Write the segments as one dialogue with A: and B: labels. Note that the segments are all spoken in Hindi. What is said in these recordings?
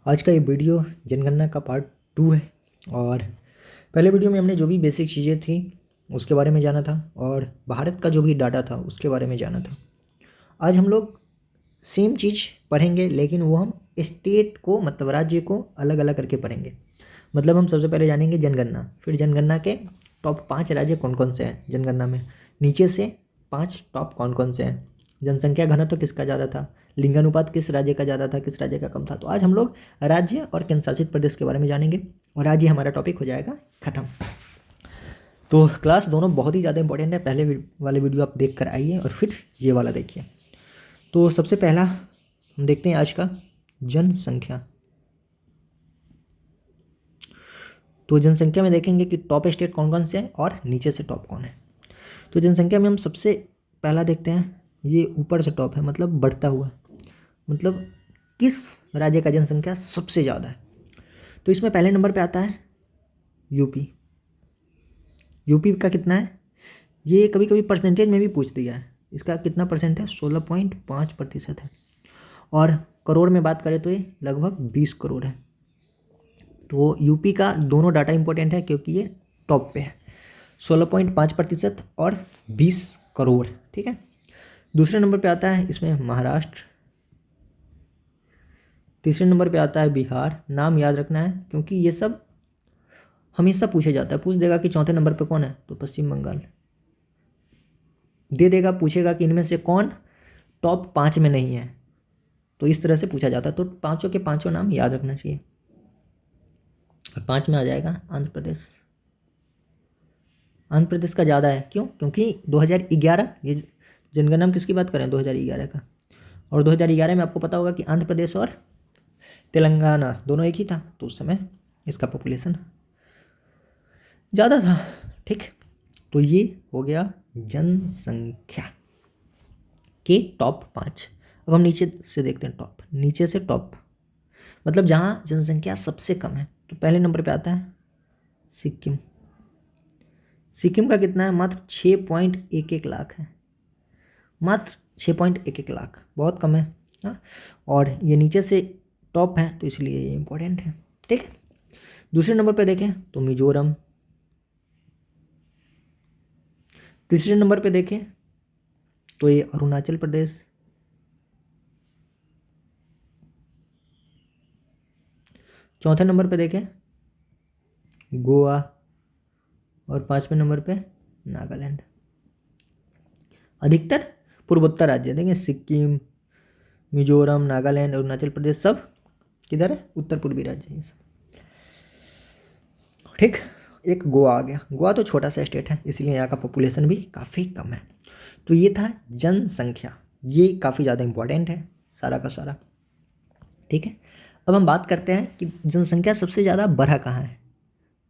A: आज का ये वीडियो जनगणना का पार्ट 2 है। और पहले वीडियो में हमने जो भी बेसिक चीज़ें थी उसके बारे में जाना था और भारत का जो भी डाटा था उसके बारे में जाना था। आज हम लोग सेम चीज़ पढ़ेंगे, लेकिन वो हम स्टेट को मतलब राज्य को अलग अलग करके पढ़ेंगे। मतलब हम सबसे पहले जानेंगे जनगणना, फिर जनगणना के टॉप 5 राज्य कौन कौन से हैं जनगणना में, नीचे से 5 टॉप कौन कौन से हैं, जनसंख्या घनत्व किसका ज़्यादा था, लिंगानुपात किस राज्य का ज़्यादा था, किस राज्य का कम था। तो आज हम लोग राज्य और केंद्र शासित प्रदेश के बारे में जानेंगे और आज ये हमारा टॉपिक हो जाएगा ख़त्म। तो क्लास दोनों बहुत ही ज़्यादा इंपॉर्टेंट है। पहले वाले वीडियो आप देख कर आइए और फिर ये वाला देखिए। तो सबसे पहला हम देखते हैं आज का जनसंख्या। तो जनसंख्या में देखेंगे कि टॉप स्टेट कौन कौन से हैं और नीचे से टॉप कौन है। तो जनसंख्या में हम सबसे पहला देखते हैं, ये ऊपर से टॉप है मतलब बढ़ता हुआ, मतलब किस राज्य का जनसंख्या सबसे ज़्यादा है। तो इसमें पहले नंबर पे आता है यूपी। यूपी का कितना है, ये कभी कभी परसेंटेज में भी पूछ दिया है। इसका कितना परसेंट है, 16.5% है। और करोड़ में बात करें तो ये लगभग 20 करोड़ है। तो यूपी का दोनों डाटा इंपॉर्टेंट है क्योंकि ये टॉप पे है, 16.5% और 20 करोड़। ठीक है। दूसरे नंबर पे आता है इसमें महाराष्ट्र। तीसरे नंबर पे आता है बिहार। नाम याद रखना है क्योंकि ये सब हमेशा पूछा जाता है। पूछ देगा कि चौथे नंबर पे कौन है, तो पश्चिम बंगाल दे देगा। पूछेगा कि इनमें से कौन टॉप 5 में नहीं है, तो इस तरह से पूछा जाता है। तो पांचों के पांचों नाम याद रखना चाहिए। और 5 में आ जाएगा आंध्र प्रदेश। आंध्र प्रदेश का ज़्यादा है, क्यों? क्योंकि 2011, ये जनगणना हम किसकी बात करें, 2011 का। और 2011 में आपको पता होगा कि आंध्र प्रदेश और तेलंगाना दोनों एक ही था, तो उस समय इसका पॉपुलेशन ज़्यादा था। ठीक, तो ये हो गया जनसंख्या के टॉप 5। अब हम नीचे से देखते हैं टॉप, नीचे से टॉप मतलब जहाँ जनसंख्या सबसे कम है। तो पहले नंबर पे आता है सिक्किम। सिक्किम का कितना है, मात्र 6.11 लाख है, मात्र 6.11 लाख, बहुत कम है। हाँ, और ये नीचे से टॉप है तो इसलिए ये इम्पोर्टेंट है। ठीक है। दूसरे नंबर पे देखें तो मिजोरम। तीसरे नंबर पे देखें तो ये अरुणाचल प्रदेश। चौथे नंबर पे देखें गोवा। और 5वें नंबर पे नागालैंड। अधिकतर पूर्वोत्तर राज्य देंगे, सिक्किम, मिजोरम, नागालैंड, अरुणाचल प्रदेश, सब किधर है, उत्तर पूर्वी राज्य है सब। ठीक, एक गोवा आ गया। गोवा तो छोटा सा स्टेट है, इसलिए यहाँ का पॉपुलेशन भी काफ़ी कम है। तो ये था जनसंख्या, ये काफ़ी ज़्यादा इंपॉर्टेंट है सारा का सारा। ठीक है। अब हम बात करते हैं कि जनसंख्या सबसे ज़्यादा बढ़ा कहाँ है।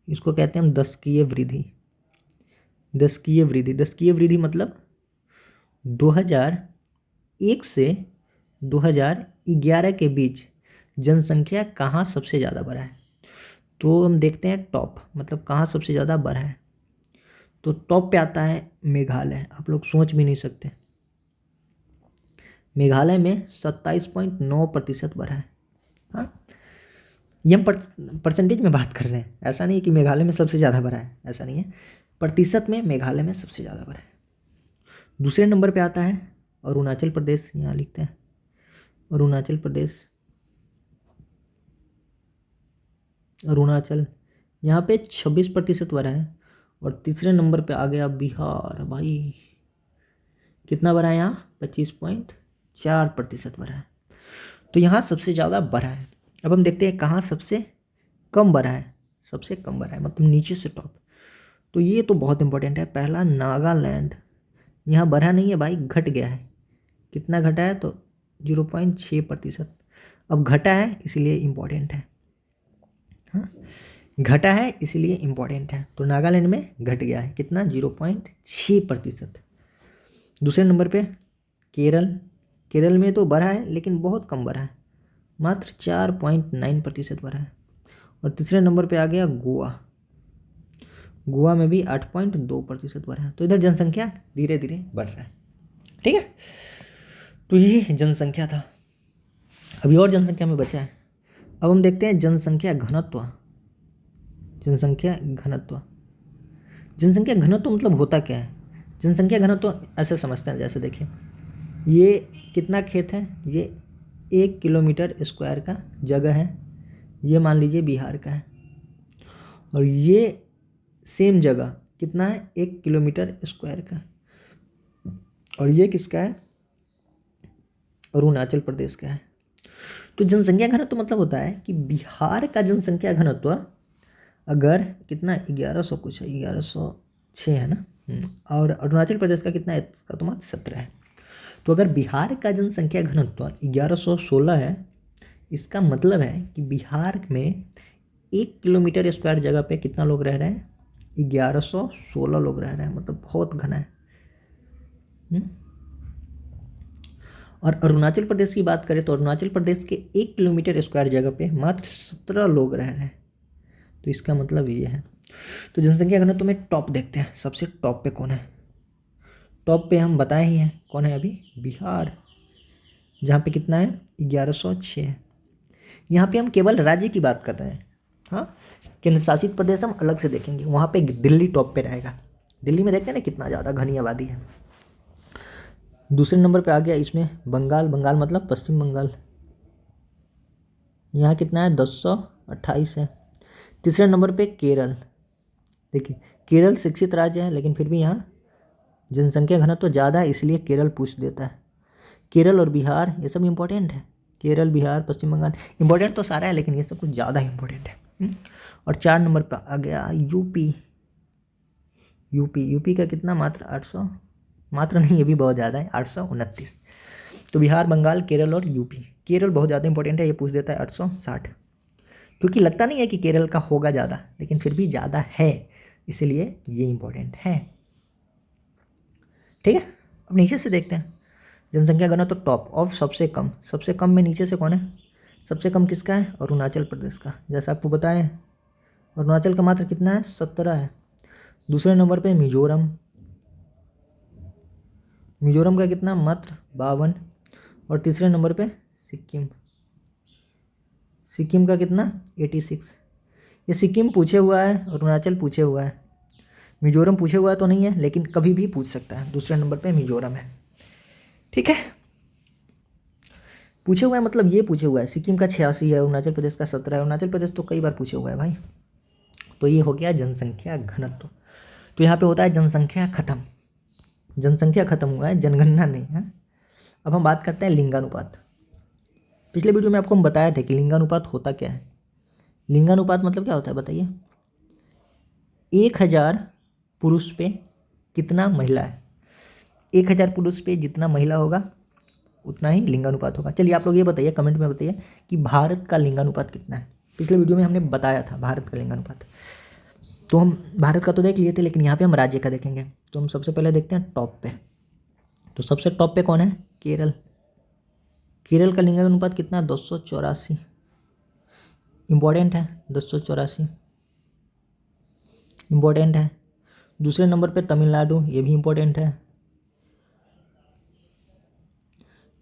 A: इसको कहते हैं हम दशकीय वृद्धि। दशकीय वृद्धि, दशकीय वृद्धि मतलब 2001 से 2011 के बीच जनसंख्या कहाँ सबसे ज़्यादा बढ़ा है। तो हम देखते हैं टॉप मतलब कहाँ सबसे ज़्यादा बढ़ा है। तो टॉप पे आता है मेघालय। आप लोग सोच भी नहीं सकते, मेघालय में 27.9% बढ़ा है। हाँ, ये हम परसेंटेज में बात कर रहे हैं, ऐसा नहीं है कि मेघालय में सबसे ज़्यादा बढ़ा है, ऐसा नहीं है। प्रतिशत में मेघालय में सबसे ज़्यादा बढ़ा है। दूसरे नंबर पे आता है अरुणाचल प्रदेश। यहाँ लिखते हैं अरुणाचल प्रदेश, अरुणाचल, यहाँ पे 26% बढ़ा है। और तीसरे नंबर पे आ गया बिहार। भाई कितना बढ़ा है, यहाँ 25.4% बढ़ा है। तो यहाँ सबसे ज़्यादा बढ़ा है। अब हम देखते हैं कहाँ सबसे कम बढ़ा है। सबसे कम बढ़ा है मतलब नीचे से टॉप। तो ये तो बहुत इंपॉर्टेंट है। पहला नागालैंड, यहाँ बढ़ा नहीं है भाई, घट गया है। कितना घटा है, तो 0.6%। अब घटा है इसलिए इम्पोर्टेंट है। हाँ, घटा है इसलिए इम्पोर्टेंट है। तो नागालैंड में घट गया है, कितना, 0.6%। दूसरे नंबर पे केरल। केरल में तो बढ़ा है लेकिन बहुत कम बढ़ा है, मात्र 4.9% बढ़ा है। और तीसरे नंबर पे आ गया गोवा। गोवा में भी 8.2% बढ़ा है। तो इधर जनसंख्या धीरे धीरे बढ़ रहा है। ठीक है। तो ये जनसंख्या था। अभी और जनसंख्या में बचा है अब हम देखते हैं जनसंख्या घनत्व। जनसंख्या घनत्व, जनसंख्या घनत्व मतलब होता क्या है? जनसंख्या घनत्व ऐसे समझते हैं, जैसे देखिए ये कितना खेत है, ये 1 किलोमीटर स्क्वायर का जगह है, ये मान लीजिए बिहार का है, और ये सेम जगह कितना है, 1 किलोमीटर स्क्वायर का, और ये किसका है, अरुणाचल प्रदेश का है। तो जनसंख्या घनत्व मतलब होता है कि बिहार का जनसंख्या घनत्व अगर कितना 1100 कुछ है, 1106 है ना, और अरुणाचल प्रदेश का कितना है, इसका तो मात्र 17 है। तो अगर बिहार का जनसंख्या घनत्व 1116 है, इसका मतलब है कि बिहार में 1 किलोमीटर स्क्वायर जगह पे कितना लोग रह रहे हैं, 1116 लोग रह रहे हैं, मतलब बहुत घना है। और अरुणाचल प्रदेश की बात करें तो अरुणाचल प्रदेश के 1 किलोमीटर स्क्वायर जगह पे मात्र 17 लोग रह रहे हैं। तो इसका मतलब ये है। तो जनसंख्या घनत्व में टॉप देखते हैं, सबसे टॉप पे कौन है। टॉप पे हम बताए ही हैं कौन है अभी, बिहार, जहाँ पे कितना है, 1106 है। यहाँ पे हम केवल राज्य की बात कर रहे हैं, हाँ, केंद्र शासित प्रदेश हम अलग से देखेंगे। वहाँ पे दिल्ली टॉप पे रहेगा। दिल्ली में देखते हैं ना कितना ज़्यादा घनी आबादी है। दूसरे नंबर पे आ गया इसमें बंगाल, बंगाल मतलब पश्चिम बंगाल, यहाँ कितना है, 1028 है। तीसरे नंबर पे केरल, देखिए केरल शिक्षित राज्य है, लेकिन फिर भी यहाँ जनसंख्या घनत्व तो ज़्यादा है, इसलिए केरल पूछ देता है। केरल और बिहार ये सब इम्पोर्टेंट है, केरल, बिहार, पश्चिम बंगाल इम्पोर्टेंट तो सारा है, लेकिन ये सब कुछ ज़्यादा इम्पोर्टेंट है। और 4 नंबर पर आ गया यूपी। यूपी का कितना, मात्र 800, मात्र नहीं, ये भी बहुत ज़्यादा है, 829। तो बिहार, बंगाल, केरल और यूपी। केरल बहुत ज़्यादा इंपॉर्टेंट है, ये पूछ देता है 860, क्योंकि लगता नहीं है कि केरल का होगा ज़्यादा, लेकिन फिर भी ज़्यादा है, इसलिए ये इंपॉर्टेंट है। ठीक है, अब नीचे से देखते हैं जनसंख्या घनत्व तो टॉप और सबसे कम। सबसे कम में नीचे से कौन है, सबसे कम किसका है, अरुणाचल प्रदेश का। जैसा आपको बताएं अरुणाचल का मात्र कितना है, 17 है। दूसरे नंबर पे मिजोरम, मिजोरम का कितना, मात्र 52। और तीसरे नंबर पे सिक्किम, सिक्किम का कितना, 86। ये सिक्किम पूछे हुआ है, अरुणाचल पूछे हुआ है, मिजोरम पूछे हुआ है तो नहीं है, लेकिन कभी भी पूछ सकता है। दूसरे नंबर पे मिजोरम है, ठीक है। पूछे हुआ है मतलब ये पूछे हुआ है, सिक्किम का 86 है, अरुणाचल प्रदेश का 17 है। अरुणाचल प्रदेश तो कई बार पूछे हुआ है भाई। तो ये हो गया जनसंख्या घनत्व। तो यहाँ पे होता है जनसंख्या खत्म, जनसंख्या खत्म हुआ है, जनगणना नहीं है। अब हम बात करते हैं लिंगानुपात। पिछले वीडियो में आपको हम बताया था कि लिंगानुपात होता क्या है। लिंगानुपात मतलब क्या होता है बताइए, 1000 पुरुष पे कितना महिला है। 1000 पुरुष पे जितना महिला होगा उतना ही लिंगानुपात होगा। चलिए आप लोग ये बताइए, कमेंट में बताइए कि भारत का लिंगानुपात कितना है। पिछले वीडियो में हमने बताया था भारत का लिंगानुपात, तो हम भारत का तो देख लिए थे, लेकिन यहाँ पे हम राज्य का देखेंगे। तो हम सबसे पहले देखते हैं टॉप पे। तो सबसे टॉप पे कौन है, केरल। केरल का लिंगानुपात कितना है, 284। इम्पॉर्टेंट है, 284 इम्पॉर्टेंट है। दूसरे नंबर पे तमिलनाडु, ये भी इम्पोर्टेंट है,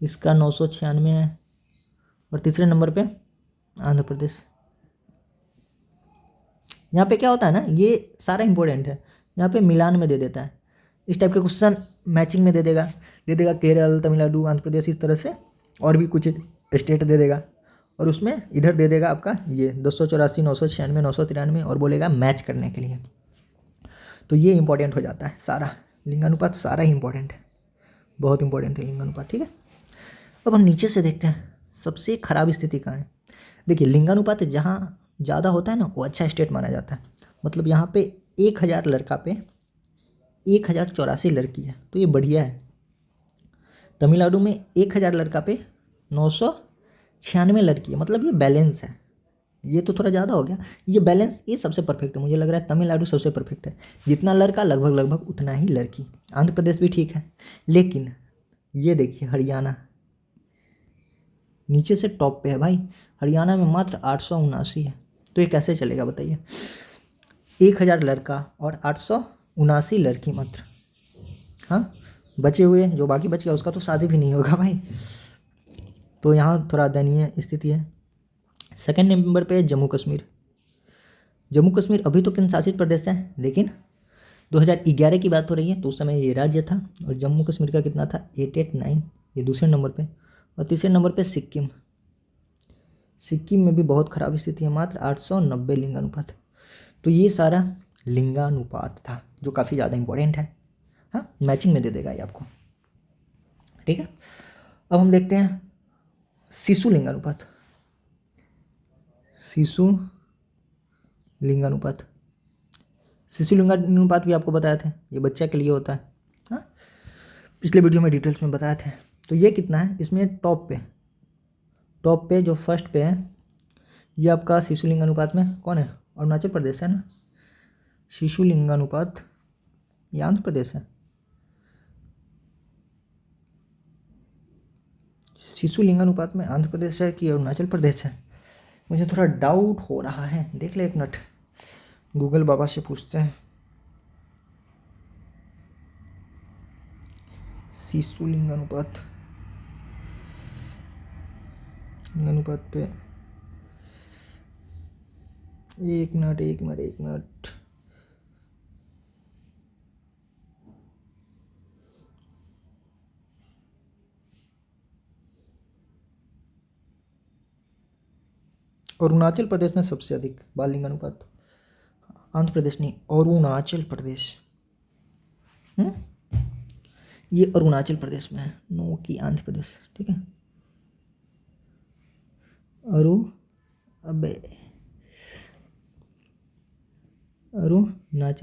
A: इसका 996 है। और तीसरे नंबर पे आंध्र प्रदेश। यहाँ पे क्या होता है ना, ये सारा इम्पोर्टेंट है, यहाँ पे मिलान में दे देता है। इस टाइप के क्वेश्चन मैचिंग में दे देगा केरल, तमिलनाडु, आंध्र प्रदेश, इस तरह से और भी कुछ स्टेट दे देगा, और उसमें इधर दे देगा आपका ये 284, 996, 993, और बोलेगा मैच करने के लिए। तो ये इंपॉर्टेंट हो जाता है सारा, लिंगानुपात सारा ही इंपॉर्टेंट है, बहुत इंपॉर्टेंट है लिंगानुपात, ठीक है। अब हम नीचे से देखते हैं सबसे खराब स्थिति कहाँ है। देखिए लिंगानुपात जहाँ ज़्यादा होता है ना, वो अच्छा स्टेट माना जाता है। मतलब यहाँ पे 1000 लड़का पे 1084 लड़की है, तो ये बढ़िया है। तमिलनाडु में 1000 लड़का पे 996 लड़की है, मतलब ये बैलेंस है। ये तो थोड़ा ज़्यादा हो गया, ये बैलेंस, ये सबसे परफेक्ट है। मुझे लग रहा है तमिलनाडु सबसे परफेक्ट है, जितना लड़का लगभग उतना ही लड़की। आंध्र प्रदेश भी ठीक है, लेकिन ये देखिए हरियाणा नीचे से टॉप पे है भाई। हरियाणा में मात्र 879 है, तो ये कैसे चलेगा बताइए। 1000 लड़का और 879 लड़की मात्र, हाँ, बचे हुए जो बाकी बच गया उसका तो शादी भी नहीं होगा भाई। तो यहाँ थोड़ा दयनीय स्थिति है। सेकंड नंबर पे जम्मू कश्मीर। जम्मू कश्मीर अभी तो केंद्र शासित प्रदेश है, लेकिन 2011 की बात हो रही है तो उस समय ये राज्य था। और जम्मू कश्मीर का कितना था, 889, ये दूसरे नंबर पे। और तीसरे नंबर पे सिक्किम। सिक्किम में भी बहुत खराब स्थिति है, मात्र 890 लिंगानुपात। तो ये सारा लिंगानुपात था जो काफ़ी ज़्यादा इंपॉर्टेंट है। हाँ, मैचिंग में दे देगा ये आपको, ठीक है। अब हम देखते हैं शिशु लिंगानुपात। शिशु लिंगानुपात, शिशु लिंगानुपात भी आपको बताए थे, ये बच्चा के लिए होता है। हाँ, पिछले वीडियो में डिटेल्स में बताए थे। तो ये कितना है, इसमें टॉप पे जो फर्स्ट पे है, ये आपका शिशु लिंगानुपात में कौन है, अरुणाचल प्रदेश है ना। शिशु लिंगानुपात ये आंध्र प्रदेश है। शिशु लिंगानुपात में आंध्र प्रदेश है कि अरुणाचल प्रदेश है, मुझे थोड़ा डाउट हो रहा है। देख ले एक मिनट, गूगल बाबा से पूछते हैं। शिशु लिंगानुपात पे एक मिनट। अरुणाचल प्रदेश में सबसे अधिक बाल लिंगानुपात, आंध्र प्रदेश नहीं, अरुणाचल प्रदेश। ये अरुणाचल प्रदेश में है, नो कि आंध्र प्रदेश, ठीक है। अरुणाचल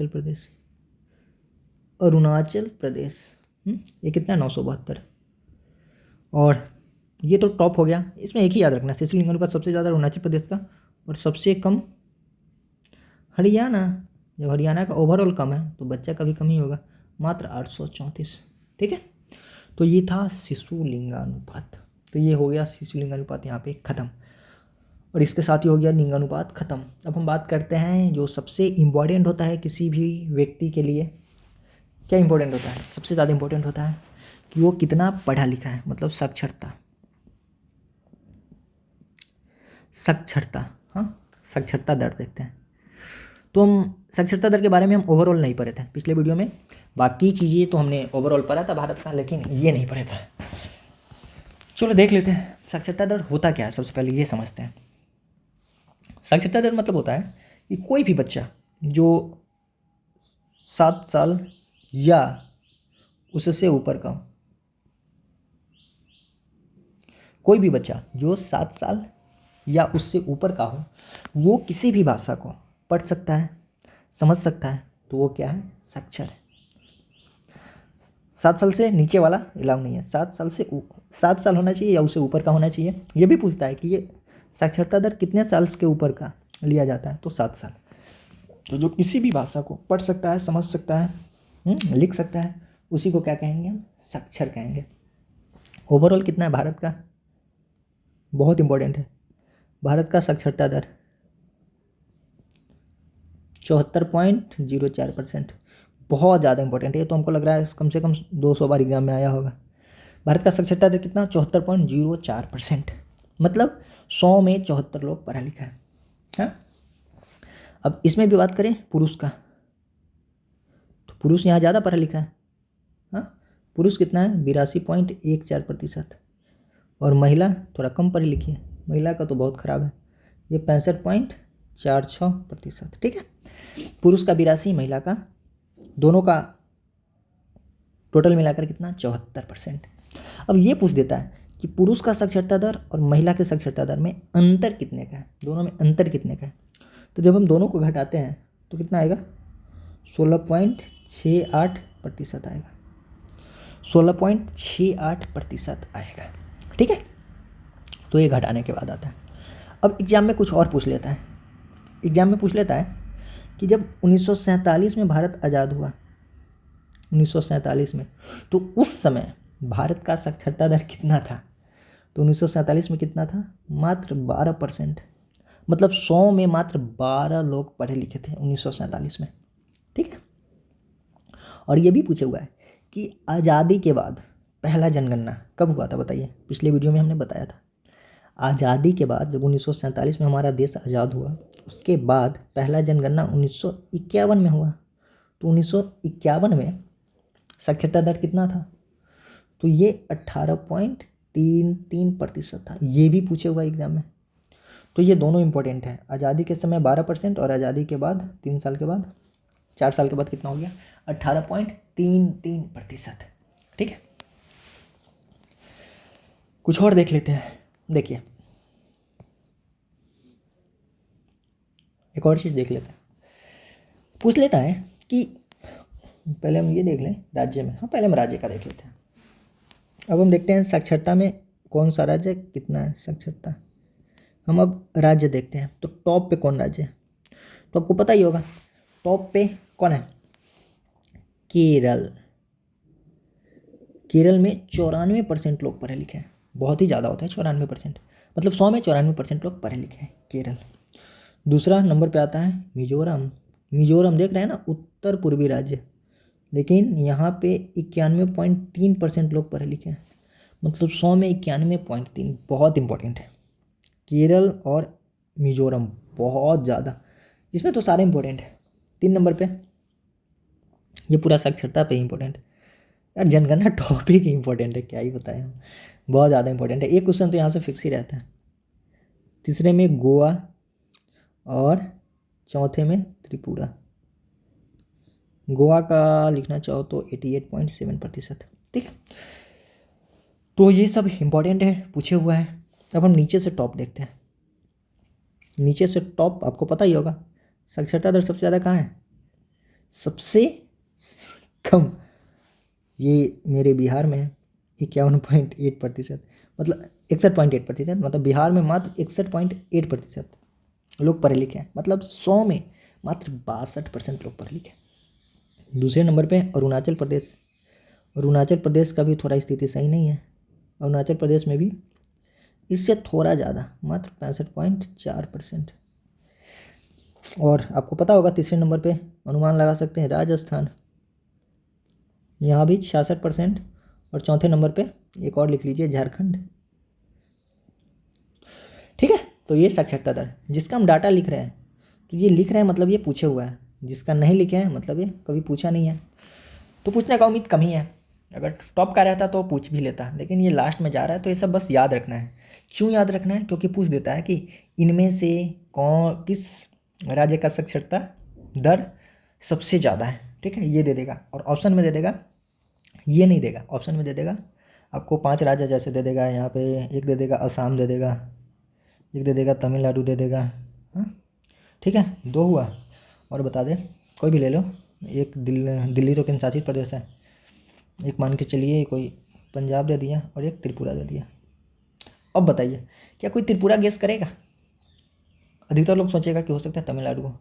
A: प्रदेश, ये कितना है, 972। और ये तो टॉप हो गया। इसमें एक ही याद रखना, शिशु लिंगानुपात सबसे ज़्यादा अरुणाचल प्रदेश का और सबसे कम हरियाणा। जब हरियाणा का ओवरऑल कम है तो बच्चा का भी कम ही होगा, मात्र 834, ठीक है। तो ये था शिशु लिंगानुपात। तो ये हो गया शिशु लिंगानुपात यहाँ पे ख़त्म, और इसके साथ ही हो गया लिंगानुपात ख़त्म। अब हम बात करते हैं जो सबसे इम्पॉर्टेंट होता है किसी भी व्यक्ति के लिए। क्या इम्पोर्टेंट होता है, सबसे ज़्यादा इम्पोर्टेंट होता है कि वो कितना पढ़ा लिखा है, मतलब साक्षरता। हाँ, साक्षरता दर देखते हैं। तो हम साक्षरता दर के बारे में हम ओवरऑल नहीं पढ़े थे पिछले वीडियो में, बाकी चीज़ें तो हमने ओवरऑल पढ़ा था भारत का, लेकिन ये नहीं पढ़े था। चलो देख लेते हैं साक्षरता दर होता क्या है, सबसे पहले ये समझते हैं। साक्षरता दर मतलब होता है कि कोई भी बच्चा जो 7 साल या उससे ऊपर का हो, कोई भी बच्चा जो 7 साल या उससे ऊपर का हो, वो किसी भी भाषा को पढ़ सकता है, समझ सकता है, तो वो क्या है, साक्षर है। 7 साल से नीचे वाला अलाउ नहीं है, 7 साल होना चाहिए या उससे ऊपर का होना चाहिए। ये भी पूछता है कि ये साक्षरता दर कितने साल के ऊपर का लिया जाता है, तो 7 साल। तो जो किसी भी भाषा को पढ़ सकता है, समझ सकता है, लिख सकता है, उसी को क्या कहेंगे, हम साक्षर कहेंगे। ओवरऑल कितना है भारत का, बहुत इंपॉर्टेंट है। भारत का साक्षरता दर 74.04%, बहुत ज़्यादा इंपॉर्टेंट है। ये तो हमको लग रहा है कम से कम 200 बार एग्जाम में आया होगा। भारत का साक्षरता दर कितना, 74.04%, मतलब 100 में 74 लोग पढ़ा लिखा है। हाँ, अब इसमें भी बात करें पुरुष का, तो पुरुष यहाँ ज़्यादा पढ़ा लिखा है। हाँ, पुरुष कितना है, 82.14%, और महिला थोड़ा कम पढ़ी लिखी है। महिला का तो बहुत ख़राब है, ये 65.46%, ठीक है। पुरुष का 82, महिला का, दोनों का टोटल मिलाकर कितना, 74%। अब ये पूछ देता है कि पुरुष का साक्षरता दर और महिला के साक्षरता दर में अंतर कितने का है, दोनों में अंतर कितने का है। तो जब हम दोनों को घटाते हैं तो कितना आएगा, 16.68% आएगा, 16.68% आएगा, ठीक है। तो ये घटाने के बाद आता है। अब एग्ज़ाम में कुछ और पूछ लेता है, एग्ज़ाम में पूछ लेता है कि जब 1947 में भारत आज़ाद हुआ, 1947 में, तो उस समय भारत का साक्षरता दर कितना था। तो 1947 में कितना था, मात्र 12%, मतलब 100 में मात्र 12 लोग पढ़े लिखे थे 1947 में, ठीक है। और ये भी पूछा हुआ है कि आज़ादी के बाद पहला जनगणना कब हुआ था, बताइए। पिछले वीडियो में हमने बताया था आज़ादी के बाद जब 1947 में हमारा देश आज़ाद हुआ, उसके बाद पहला जनगणना 1951 में हुआ। तो 1951 में साक्षरता दर कितना था? तो ये 18.33% था। ये भी पूछे हुआ एग्जाम में। तो ये दोनों इंपॉर्टेंट है। आज़ादी के समय 12% और आज़ादी के बाद 3 साल के बाद 4 साल के बाद कितना हो गया? 18.33%। ठीक है, कुछ और देख लेते हैं। देखिए, एक और चीज़ देख लेते हैं। पूछ लेता है कि पहले हम ये देख लें राज्य में। हाँ, पहले हम राज्य का देख लेते हैं। अब हम देखते हैं साक्षरता में कौन सा राज्य कितना है साक्षरता। हम अब राज्य देखते हैं। तो टॉप पे कौन राज्य है? तो आपको पता ही होगा टॉप पे कौन है? केरल। केरल में 94% लोग पढ़े लिखे हैं। बहुत ही ज़्यादा होता है 94%, मतलब 100 में 94% लोग पढ़े लिखे हैं केरल। दूसरा नंबर पे आता है मिजोरम। मिजोरम देख रहे हैं ना, उत्तर पूर्वी राज्य, लेकिन यहाँ पे 91.3% लोग पढ़े लिखे हैं, मतलब 100 में 91.3। बहुत इंपॉर्टेंट है केरल और मिजोरम, बहुत ज़्यादा। इसमें तो सारे इंपॉर्टेंट है। 3 नंबर पे ये पूरा साक्षरता पे इंपॉर्टेंट यार। जनगणना टॉपिक ही इंपॉर्टेंट है, क्या ही बताएं हम, बहुत ज़्यादा इंपॉर्टेंट है। एक क्वेश्चन तो यहाँ से फिक्स ही रहता है। तीसरे में गोवा और चौथे में त्रिपुरा। गोवा का लिखना चाहो तो 88.7%। ठीक है, तो ये सब इंपॉर्टेंट है, पूछे हुआ है। अब हम नीचे से टॉप देखते हैं। नीचे से टॉप आपको पता ही होगा, साक्षरता दर सबसे ज़्यादा कहाँ है? सबसे कम ये मेरे बिहार में है, 51.8%, मतलब 61.8%। मतलब बिहार में मात्र 61.8% लोग पढ़े लिखे हैं, मतलब 100 में मात्र 62% लोग पढ़े लिखे हैं। दूसरे नंबर पे अरुणाचल प्रदेश। अरुणाचल प्रदेश का भी थोड़ा स्थिति सही नहीं है। अरुणाचल प्रदेश में भी इससे थोड़ा ज़्यादा, मात्र 65.4%। और आपको पता होगा तीसरे नंबर पे अनुमान लगा सकते हैं राजस्थान, यहाँ भी 66%। और चौथे नंबर पे एक और लिख लीजिए, झारखंड। ठीक है, तो ये साक्षरता दर जिसका हम डाटा लिख रहे हैं, तो ये लिख रहे हैं मतलब ये पूछे हुआ है। जिसका नहीं लिखे हैं मतलब ये कभी पूछा नहीं है, तो पूछने का उम्मीद कम ही है। अगर टॉप का रहता तो पूछ भी लेता, लेकिन ये लास्ट में जा रहा है, तो ये सब बस याद रखना है। क्यों याद रखना है? क्योंकि पूछ देता है कि इनमें से कौन, किस राज्य का साक्षरता दर सबसे ज़्यादा है। ठीक है, ये दे देगा, और ऑप्शन में दे देगा, ये नहीं देगा, ऑप्शन में दे देगा आपको 5 राज्य जैसे दे देगा। यहाँ पे एक दे देगा असम, दे देगा एक, दे देगा तमिलनाडु, दे देगा। हाँ ठीक है, 2 हुआ। और बता दे, कोई भी ले लो। एक दिल्ली तो केंद्र शासित प्रदेश है, एक मान के चलिए कोई पंजाब दे दिया, और एक त्रिपुरा दे दिया। अब बताइए, क्या कोई त्रिपुरा गेस करेगा? अधिकतर लोग सोचेगा कि हो सकता है तमिलनाडु हो।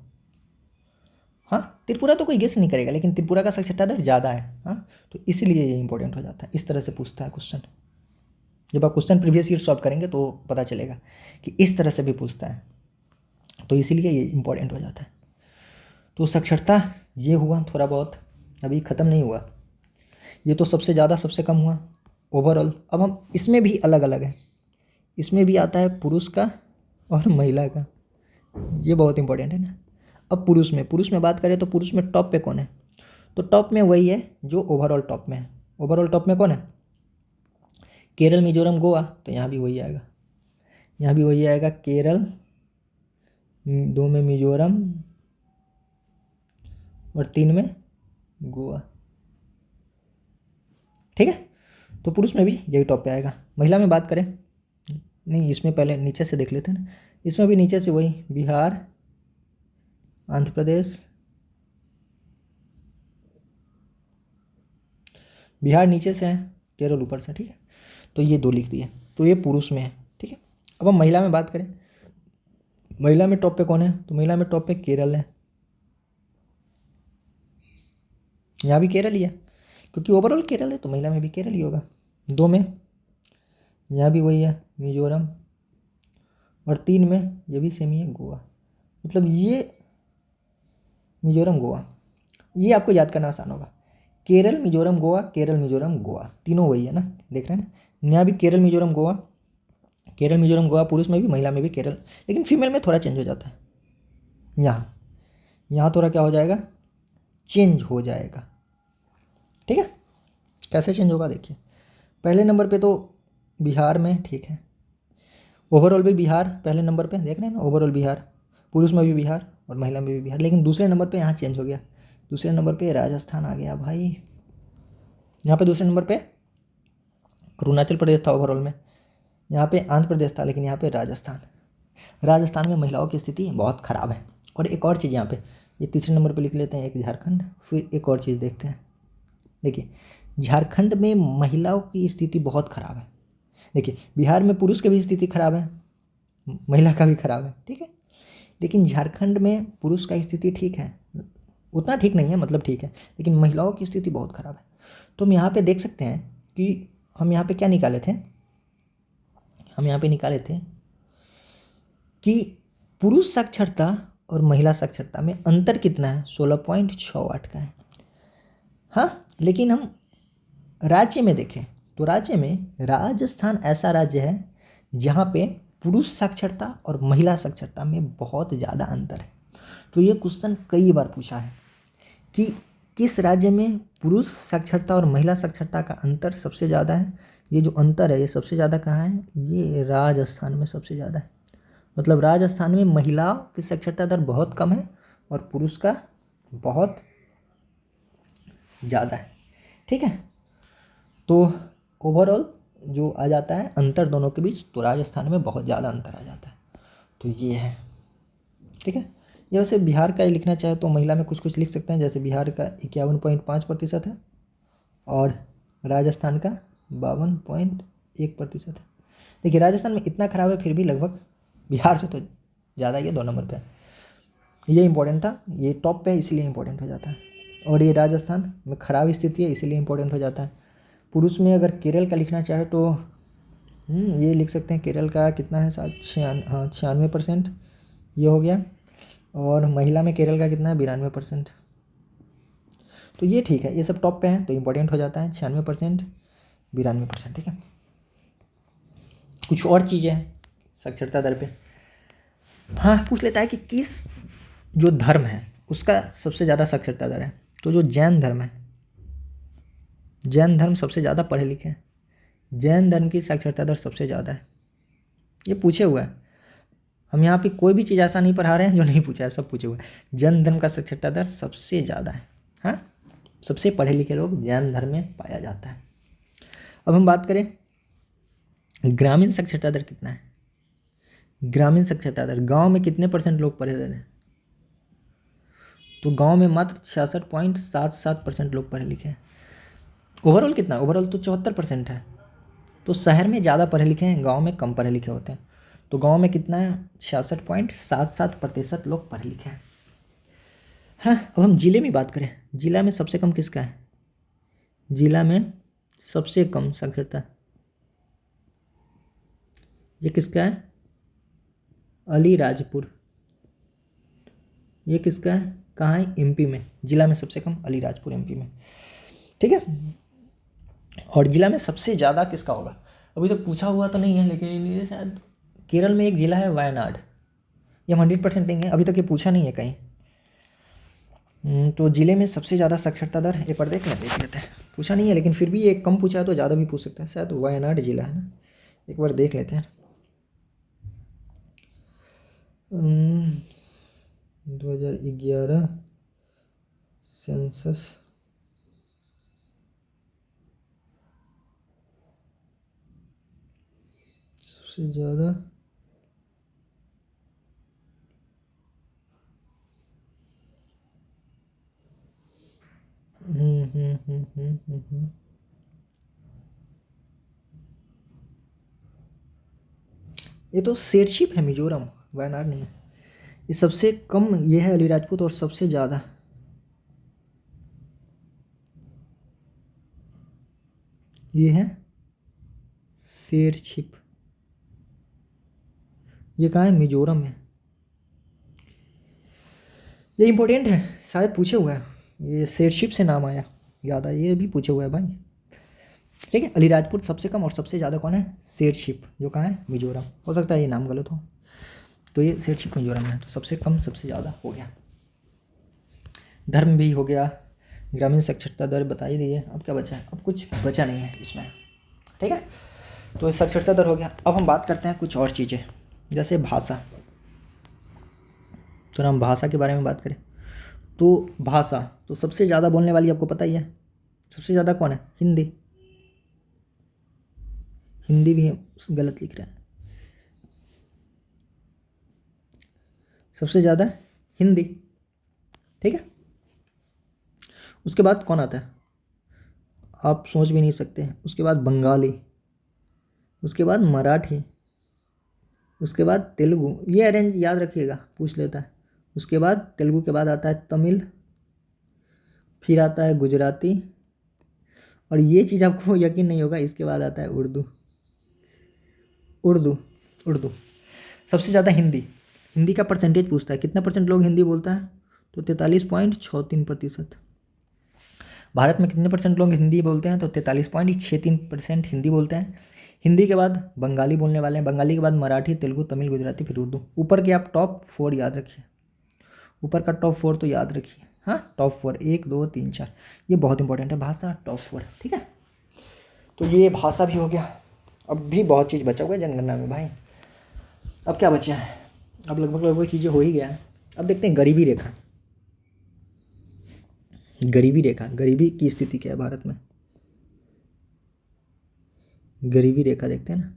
A: हाँ, त्रिपुरा तो कोई गेस नहीं करेगा, लेकिन त्रिपुरा का साक्षरता दर ज़्यादा है। हाँ, तो इसीलिए ये इंपॉर्टेंट हो जाता है। इस तरह से पूछता है क्वेश्चन। जब आप क्वेश्चन प्रीवियस ईयर सॉल्व करेंगे तो पता चलेगा कि इस तरह से भी पूछता है, तो इसीलिए ये इंपॉर्टेंट हो जाता है। तो साक्षरता ये हुआ थोड़ा बहुत, अभी ख़त्म नहीं हुआ। ये तो सबसे ज़्यादा सबसे कम हुआ ओवरऑल। अब हम इसमें भी अलग अलग है, इसमें भी आता है पुरुष का और महिला का। ये बहुत इंपॉर्टेंट है ना। अब पुरुष में बात करें तो पुरुष में टॉप पे कौन है? तो टॉप में वही है जो ओवरऑल टॉप में है। ओवरऑल टॉप में कौन है? केरल, मिजोरम, गोवा। तो यहाँ भी वही आएगा, यहाँ भी वही आएगा, केरल, 2 में मिजोरम और 3 में गोवा। ठीक है, तो पुरुष में भी यही टॉप पे आएगा। महिला में बात करें, नहीं इसमें पहले नीचे से देख लेते हैं ना। इसमें भी नीचे से वही, बिहार, आंध्र प्रदेश, बिहार नीचे से है, केरल ऊपर से। ठीक है, तो ये 2 लिख दिए, तो ये पुरुष में है। ठीक है, अब हम महिला में बात करें, महिला में टॉप पे कौन है? तो महिला में टॉप पे केरल है, यहाँ भी केरल ही है, क्योंकि ओवरऑल केरल है तो महिला में भी केरल ही होगा। 2 में यहाँ भी वही है, मिजोरम, और 3 में ये भी सेम ही है, गोवा। मतलब ये मिजोरम, गोवा, ये आपको याद करना आसान होगा। केरल, मिजोरम, गोवा, केरल, मिजोरम, गोवा, तीनों वही है ना, देख रहे हैं ना। यहाँ भी केरल, मिजोरम, गोवा, केरल, मिजोरम, गोवा, पुरुष में भी महिला में भी केरल, लेकिन फीमेल में थोड़ा चेंज हो जाता है। यहाँ थोड़ा क्या हो जाएगा, चेंज हो जाएगा। ठीक है, कैसे चेंज होगा देखिए। पहले नंबर पे तो बिहार में, ठीक है, ओवरऑल भी बिहार पहले नंबर पे, देख रहे हैं ना, ओवरऑल बिहार, पुरुष में भी बिहार और महिला में भी बिहार। लेकिन दूसरे नंबर पे यहाँ चेंज हो गया, दूसरे नंबर पे राजस्थान आ गया भाई। यहाँ पे दूसरे नंबर पे अरुणाचल प्रदेश था ओवरऑल में, यहाँ पे आंध्र प्रदेश था, लेकिन यहाँ पे राजस्थान में महिलाओं की स्थिति बहुत ख़राब है। और एक और चीज़ यहाँ पे, ये तीसरे नंबर पे लिख लेते हैं, एक झारखंड। फिर एक और चीज़ देखते हैं, देखिए झारखंड में महिलाओं की स्थिति बहुत ख़राब है। देखिए बिहार में पुरुष की भी स्थिति खराब है, महिला का भी खराब है, ठीक है, लेकिन झारखंड में पुरुष का स्थिति ठीक है, उतना ठीक नहीं है, मतलब ठीक है, लेकिन महिलाओं की स्थिति बहुत खराब है। तो हम यहाँ पे देख सकते हैं कि हम यहाँ पे क्या निकाले थे, हम यहाँ पे निकाले थे कि पुरुष साक्षरता और महिला साक्षरता में अंतर कितना है, 16.68 का है। हाँ, लेकिन हम राज्य में देखें तो राज्य में राजस्थान ऐसा राज्य है जहाँ पे पुरुष साक्षरता और महिला साक्षरता में बहुत ज़्यादा अंतर है। तो ये क्वेश्चन कई बार पूछा है कि किस राज्य में पुरुष साक्षरता और महिला साक्षरता का अंतर सबसे ज़्यादा है। ये जो अंतर है ये सबसे ज़्यादा कहाँ है, ये राजस्थान में सबसे ज़्यादा है। मतलब राजस्थान में महिलाओं की साक्षरता दर बहुत कम है और पुरुष का बहुत ज़्यादा है। ठीक है, तो ओवरऑल जो आ जाता है अंतर दोनों के बीच, तो राजस्थान में बहुत ज़्यादा अंतर आ जाता है। तो ये है, ठीक है। ये वैसे बिहार का ही लिखना चाहे तो महिला में कुछ कुछ लिख सकते हैं, जैसे बिहार का 51.5% है और राजस्थान का 52.1% है। देखिए राजस्थान में इतना ख़राब है, फिर भी लगभग बिहार से तो ज़्यादा ही है, 2 नंबर पे है। ये इंपॉर्टेंट था, ये टॉप पे है इसलिए इंपॉर्टेंट हो जाता है। और ये राजस्थान में ख़राब स्थिति है इसीलिए इंपॉर्टेंट हो जाता है। पुरुष में अगर केरल का लिखना चाहे तो ये लिख सकते हैं, केरल का कितना है, 96%, ये हो गया। और महिला में केरल का कितना है, 92%। तो ये ठीक है, ये सब टॉप पे है तो इंपॉर्टेंट हो जाता है, 96%, 92%। ठीक है, कुछ और चीज़ें हैं साक्षरता दर पे। हाँ, पूछ लेता है कि किस जो धर्म है उसका सबसे ज़्यादा साक्षरता दर है। तो जो जैन धर्म है, जैन धर्म सबसे ज़्यादा पढ़े लिखे हैं, जैन धर्म की साक्षरता दर सबसे ज़्यादा है। ये पूछे हुआ है, हम यहाँ पे कोई भी चीज़ ऐसा नहीं पढ़ा रहे हैं जो नहीं पूछा है, सब पूछे हुए हैं। जैन धर्म का साक्षरता दर सबसे ज़्यादा है। हाँ, सबसे पढ़े लिखे लोग जैन धर्म में पाया जाता है। अब हम बात करें ग्रामीण साक्षरता दर कितना है। ग्रामीण साक्षरता दर, गाँव में कितने % लोग पढ़े रहे हैं, तो गाँव में मात्र 66.77% लोग पढ़े लिखे हैं। ओवरऑल कितना, ओवरऑल तो 74% है। तो शहर में ज़्यादा पढ़े लिखे हैं, गांव में कम पढ़े लिखे होते हैं। तो गांव में कितना है, 66.77% लोग पढ़े लिखे हैं। हाँ, अब हम जिले में बात करें, जिला में सबसे कम किसका है, जिला में सबसे कम साक्षरता ये किसका है, अलीराजपुर। ये किसका है, कहाँ है, एमपी में, जिला में सबसे कम अलीराजपुर एमपी में। ठीक है, और जिला में सबसे ज़्यादा किसका होगा, अभी तक पूछा हुआ तो नहीं है, लेकिन ये शायद केरल में एक ज़िला है वायनाड, ये हम 100% लेंगे, अभी तक ये पूछा नहीं है कहीं। तो ज़िले में सबसे ज़्यादा साक्षरता दर एक बार देख लेते हैं, पूछा नहीं है लेकिन फिर भी ये कम पूछा है तो ज़्यादा भी पूछ सकते हैं, शायद वायनाड ज़िला है ना, एक बार देख लेते हैं। 2011 सेंसस, सबसे ज़्यादा ये तो शेरशिप है, मिजोरम, वायनाड नहीं है। ये सबसे कम ये है अलीराजपुर, और सबसे ज़्यादा ये है शेरशिप। ये कहाँ है, मिजोरम में। ये इंपॉर्टेंट है, शायद पूछे हुआ है, ये शेरशिप से नाम आया, याद है, ये भी पूछे हुआ है भाई। ठीक है। अलीराजपुर सबसे कम और सबसे ज़्यादा कौन है? सेठशिप, जो कहाँ है? मिजोरम। हो सकता है ये नाम गलत हो, तो ये सेठशिप मिजोरम में है। तो सबसे कम सबसे ज़्यादा हो गया। धर्म भी हो गया, ग्रामीण साक्षरता दर बता ही दिए। अब क्या बचा है? अब कुछ बचा नहीं है इसमें, ठीक है। तो साक्षरता दर हो गया। अब हम बात करते हैं कुछ और चीज़ें, जैसे भाषा। तो हम भाषा के बारे में बात करें तो भाषा, तो सबसे ज़्यादा बोलने वाली आपको पता ही है, सबसे ज़्यादा कौन है? हिंदी। हिंदी भी गलत लिख रहा है, सबसे ज़्यादा हिंदी, ठीक है। उसके बाद कौन आता है? आप सोच भी नहीं सकते। उसके बाद बंगाली, उसके बाद मराठी, उसके बाद तेलुगु। ये अरेंज याद रखिएगा, पूछ लेता है। उसके बाद तेलुगु के बाद आता है तमिल, फिर आता है गुजराती, और ये चीज़ आपको यकीन नहीं होगा, इसके बाद आता है उर्दू। उर्दू उर्दू सबसे ज़्यादा हिंदी। हिंदी का परसेंटेज पूछता है, कितना परसेंट लोग हिंदी बोलता है? तो 43.63%। भारत में कितने परसेंट लोग हिंदी बोलते हैं? तो 43.63% हिंदी बोलते हैं। हिंदी के बाद बंगाली बोलने वाले हैं, बंगाली के बाद मराठी, तेलुगु, तमिल, गुजराती, फिर उर्दू। ऊपर के आप टॉप 4 याद रखिए, ऊपर का टॉप 4 तो याद रखिए। हाँ, टॉप 4 1 2 3 4, ये बहुत इंपॉर्टेंट है, भाषा टॉप 4, ठीक है। तो ये भाषा भी हो गया। अब भी बहुत चीज़ बचा हुआ है जनगणना में भाई। अब क्या बचा है? अब लगभग चीज़ें हो ही गया है। अब देखते हैं गरीबी रेखा। गरीबी रेखा, गरीबी की स्थिति क्या है भारत में? गरीबी रेखा देखते हैं ना,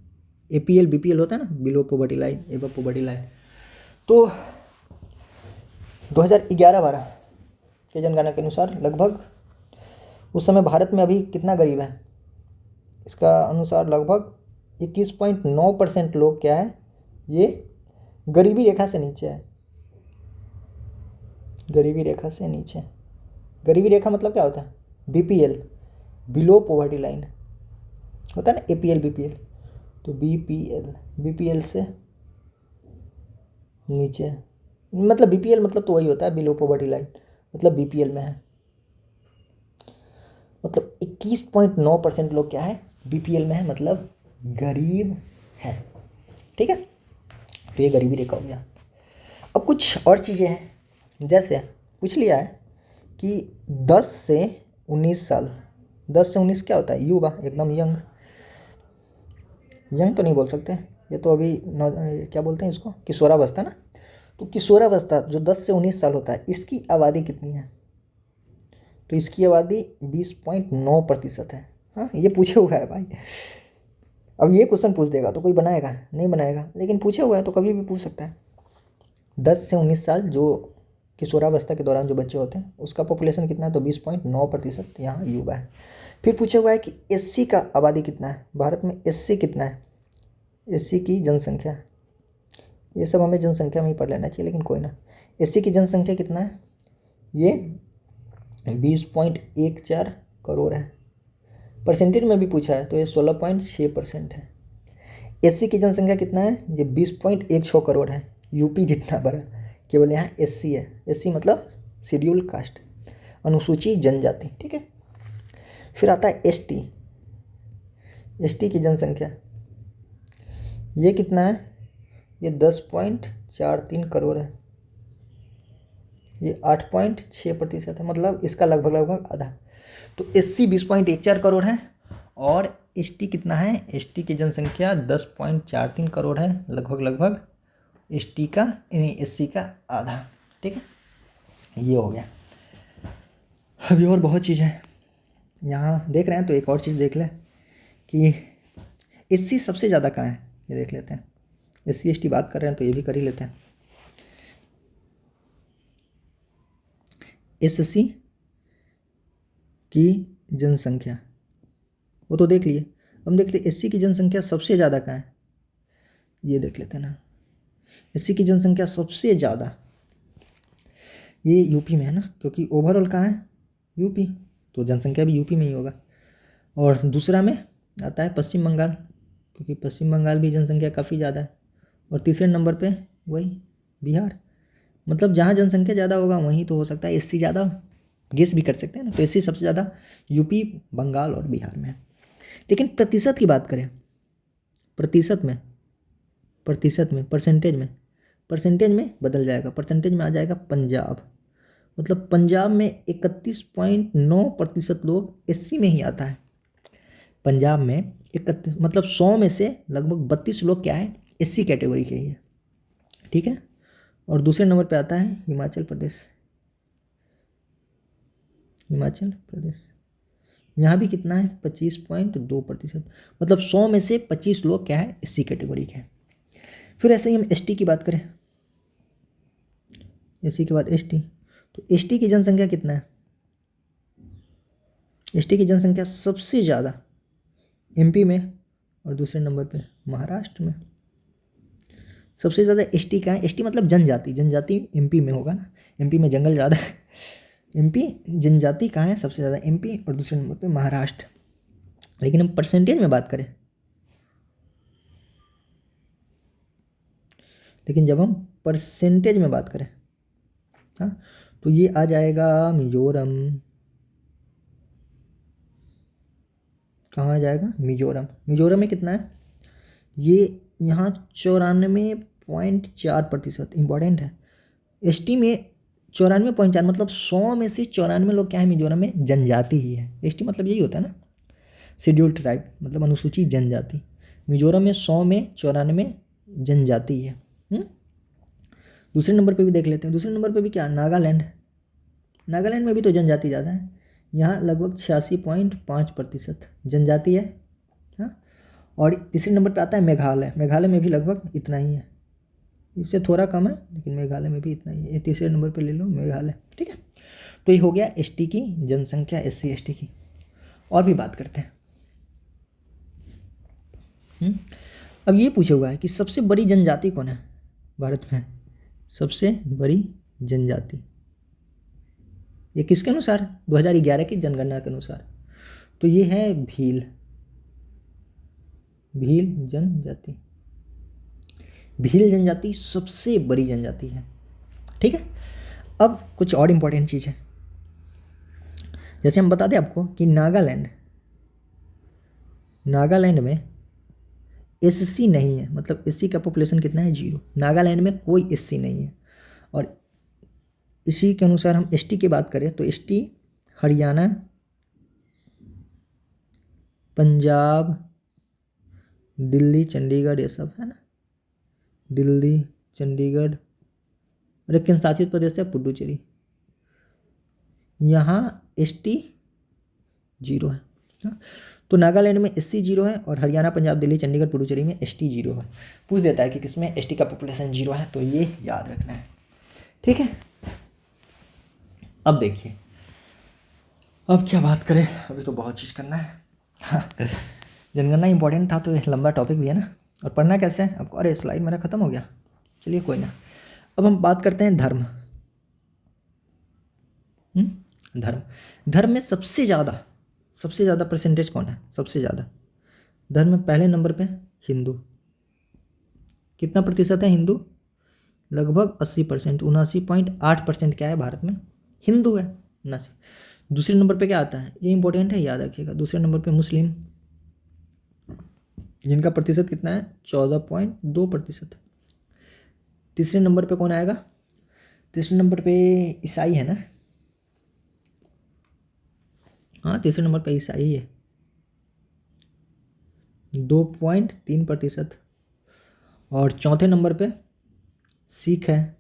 A: APL BPL होता है ना, below poverty line, above poverty line. तो 2011-12 के जनगणना के अनुसार लगभग उस समय भारत में अभी कितना गरीब है? इसका अनुसार लगभग 21.9% लोग क्या है? ये गरीबी रेखा से नीचे है। गरीबी रेखा से नीचे। गरीबी रेखा मतलब क्या होता है? BPL, बिलो पॉवर्टी लाइन होता है ना, APL BPL। तो BPL से नीचे, मतलब BPL मतलब तो वही होता है, बिलो पॉवर्टी लाइन, मतलब BPL में है। मतलब 21.9% लोग क्या है? BPL में है, मतलब गरीब है, ठीक है। तो ये गरीबी रेखा हो गया। अब कुछ और चीज़ें हैं, जैसे पूछ लिया है कि 10 से 19 साल, 10 से 19 क्या होता है? युवा, एकदम यंग। यंग तो नहीं बोल सकते, ये तो अभी क्या बोलते हैं इसको? किशोरावस्था ना। तो किशोरावस्था जो 10 से 19 साल होता है, इसकी आबादी कितनी है? तो इसकी आबादी 20.9% है। हाँ, ये पूछे हुआ है भाई। अब ये क्वेश्चन पूछ देगा तो कोई बनाएगा? नहीं बनाएगा, लेकिन पूछे हुआ है तो कभी भी पूछ सकता है। 10 से 19 साल जो किशोरावस्था के दौरान जो बच्चे होते हैं, उसका पॉपुलेशन कितना है? तो 20.9% यहाँ युवा है। फिर पूछा हुआ है कि SC का आबादी कितना है भारत में? SC कितना है? SC की जनसंख्या, ये सब हमें जनसंख्या में ही पढ़ लेना चाहिए, लेकिन कोई ना। SC की जनसंख्या कितना है? ये 20.14 करोड़ है। परसेंटेज में भी पूछा है तो ये 16.6% है। SC की जनसंख्या कितना है? ये 20.16 करोड़ है। यूपी जितना बड़ा, केवल यहाँ SC है। SC मतलब शेड्यूल कास्ट, अनुसूची जनजाति, ठीक है। फिर आता है ST। ST की जनसंख्या ये कितना है? ये 10.43 करोड़ है। ये 8.6% है, मतलब इसका लगभग आधा। तो SC 20.14 करोड़ है, और ST कितना है? ST की जनसंख्या 10.43 करोड़ है, लगभग ST का SC का आधा, ठीक है। ये हो गया। अभी और बहुत चीज़ है यहाँ देख रहे हैं, तो एक और चीज़ देख लें कि SC सबसे ज़्यादा कहाँ है, ये देख लेते हैं। SC ST बात कर रहे हैं तो ये भी कर ही लेते हैं। SC की जनसंख्या वो तो देख लिए, हम देखते SC की जनसंख्या सबसे ज़्यादा कहाँ है, ये देख लेते हैं ना। SC की जनसंख्या सबसे ज़्यादा ये यूपी में है ना, क्योंकि ओवरऑल कहाँ है? यूपी, तो जनसंख्या भी यूपी में ही होगा। और दूसरा में आता है पश्चिम बंगाल, क्योंकि पश्चिम बंगाल भी जनसंख्या काफ़ी ज़्यादा है। और तीसरे नंबर पे वही बिहार। मतलब जहाँ जनसंख्या ज़्यादा होगा वहीं तो हो सकता है SC ज़्यादा, गेस भी कर सकते हैं ना। तो SC सबसे ज़्यादा यूपी, बंगाल और बिहार में है। लेकिन प्रतिशत की बात करें, प्रतिशत में परसेंटेज में बदल जाएगा, परसेंटेज में आ जाएगा पंजाब। मतलब पंजाब में 31.9% लोग एससी में ही आता है। पंजाब में 31 मतलब 100 में से लगभग 32 लोग क्या है, एससी कैटेगरी के ही है। ठीक है। और दूसरे नंबर पे आता है हिमाचल प्रदेश। यहाँ भी कितना है, 25.2%। मतलब 100 में से 25 लोग क्या है, एससी कैटेगरी के हैं। फिर ऐसे ही हम एसटी की बात करें, एससी के बाद एसटी, तो एसटी की जनसंख्या कितना है, एसटी की जनसंख्या सबसे ज़्यादा एमपी में और दूसरे नंबर पे महाराष्ट्र में। सबसे ज़्यादा एसटी का है, एसटी मतलब जनजाति, जनजाति एमपी में होगा ना, एमपी में जंगल ज़्यादा है। एमपी जनजाति कहाँ है सबसे ज़्यादा, एमपी, और दूसरे नंबर पे महाराष्ट्र। लेकिन हम परसेंटेज में बात करें, लेकिन जब हम परसेंटेज में बात करें, हाँ, तो ये आ जाएगा मिजोरम। कहाँ आ जाएगा, मिजोरम। मिजोरम में कितना है, ये यहाँ 94.4%। इंपॉर्टेंट है। एसटी में 94.4, मतलब 100 में से 94 लोग क्या है मिजोरम में, जनजाति ही है। एसटी मतलब यही होता है ना, शेड्यूल्ड ट्राइब, मतलब अनुसूचित जनजाति। मिजोरम में 100 में 94 जनजाति है। दूसरे नंबर पे भी देख लेते हैं, दूसरे नंबर पे भी क्या, नागालैंड। नागालैंड में भी तो जनजाति ज़्यादा है, यहाँ लगभग 86.5% जनजाति है। हाँ। और तीसरे नंबर पे आता है मेघालय। मेघालय में भी लगभग इतना ही है, इससे थोड़ा कम है, लेकिन मेघालय में भी इतना ही है। ये तीसरे नंबर पे ले लो मेघालय। ठीक है। तो ये हो गया एसटी की जनसंख्या, एससी एसटी की। और भी बात करते हैं। अब ये पूछा हुआ है कि सबसे बड़ी जनजाति कौन है भारत में, सबसे बड़ी जनजाति, ये किसके अनुसार, 2011 की जनगणना के अनुसार, तो ये है भील जनजाति। भील जनजाति सबसे बड़ी जनजाति है। ठीक है। अब कुछ और इम्पोर्टेंट चीज़ है, जैसे हम बता दें आपको कि नागालैंड में एससी नहीं है, मतलब एससी का पॉपुलेशन कितना है, 0। नागालैंड में कोई एससी नहीं है। और इसी के अनुसार हम एसटी की बात करें तो एसटी हरियाणा, पंजाब, दिल्ली, चंडीगढ़, ये सब है ना, दिल्ली, चंडीगढ़, और एक केंद्र शासित प्रदेश है पुडुचेरी, यहाँ एसटी 0 है। हाँ? तो नागालैंड में एससी 0 है, और हरियाणा, पंजाब, दिल्ली, चंडीगढ़, पुडुचेरी में एसटी 0 है। पूछ देता है कि किसमें एसटी का पॉपुलेशन 0 है, तो ये याद रखना है। ठीक है। अब देखिए, अब क्या बात करें, अभी तो बहुत चीज़ करना है। हाँ, जनगणना इंपॉर्टेंट था, तो ये लंबा टॉपिक भी है ना। और पढ़ना कैसे है आपको, अरे स्लाइड मेरा ख़त्म हो गया, चलिए कोई ना। अब हम बात करते हैं धर्म। धर्म में सबसे ज़्यादा परसेंटेज कौन है, सबसे ज़्यादा धर्म में पहले नंबर पे हिंदू। कितना प्रतिशत है हिंदू, लगभग 80%, 79.8% क्या है भारत में, हिंदू है, 79। दूसरे नंबर पे क्या आता है, ये इंपॉर्टेंट है, याद रखिएगा। दूसरे नंबर पे मुस्लिम, जिनका प्रतिशत कितना है, 14.2%। तीसरे नंबर पे कौन आएगा, तीसरे नंबर पे ईसाई है ना, हाँ तीसरे नंबर पे ईसाई है, 2.3%। और चौथे नंबर पे सिख है,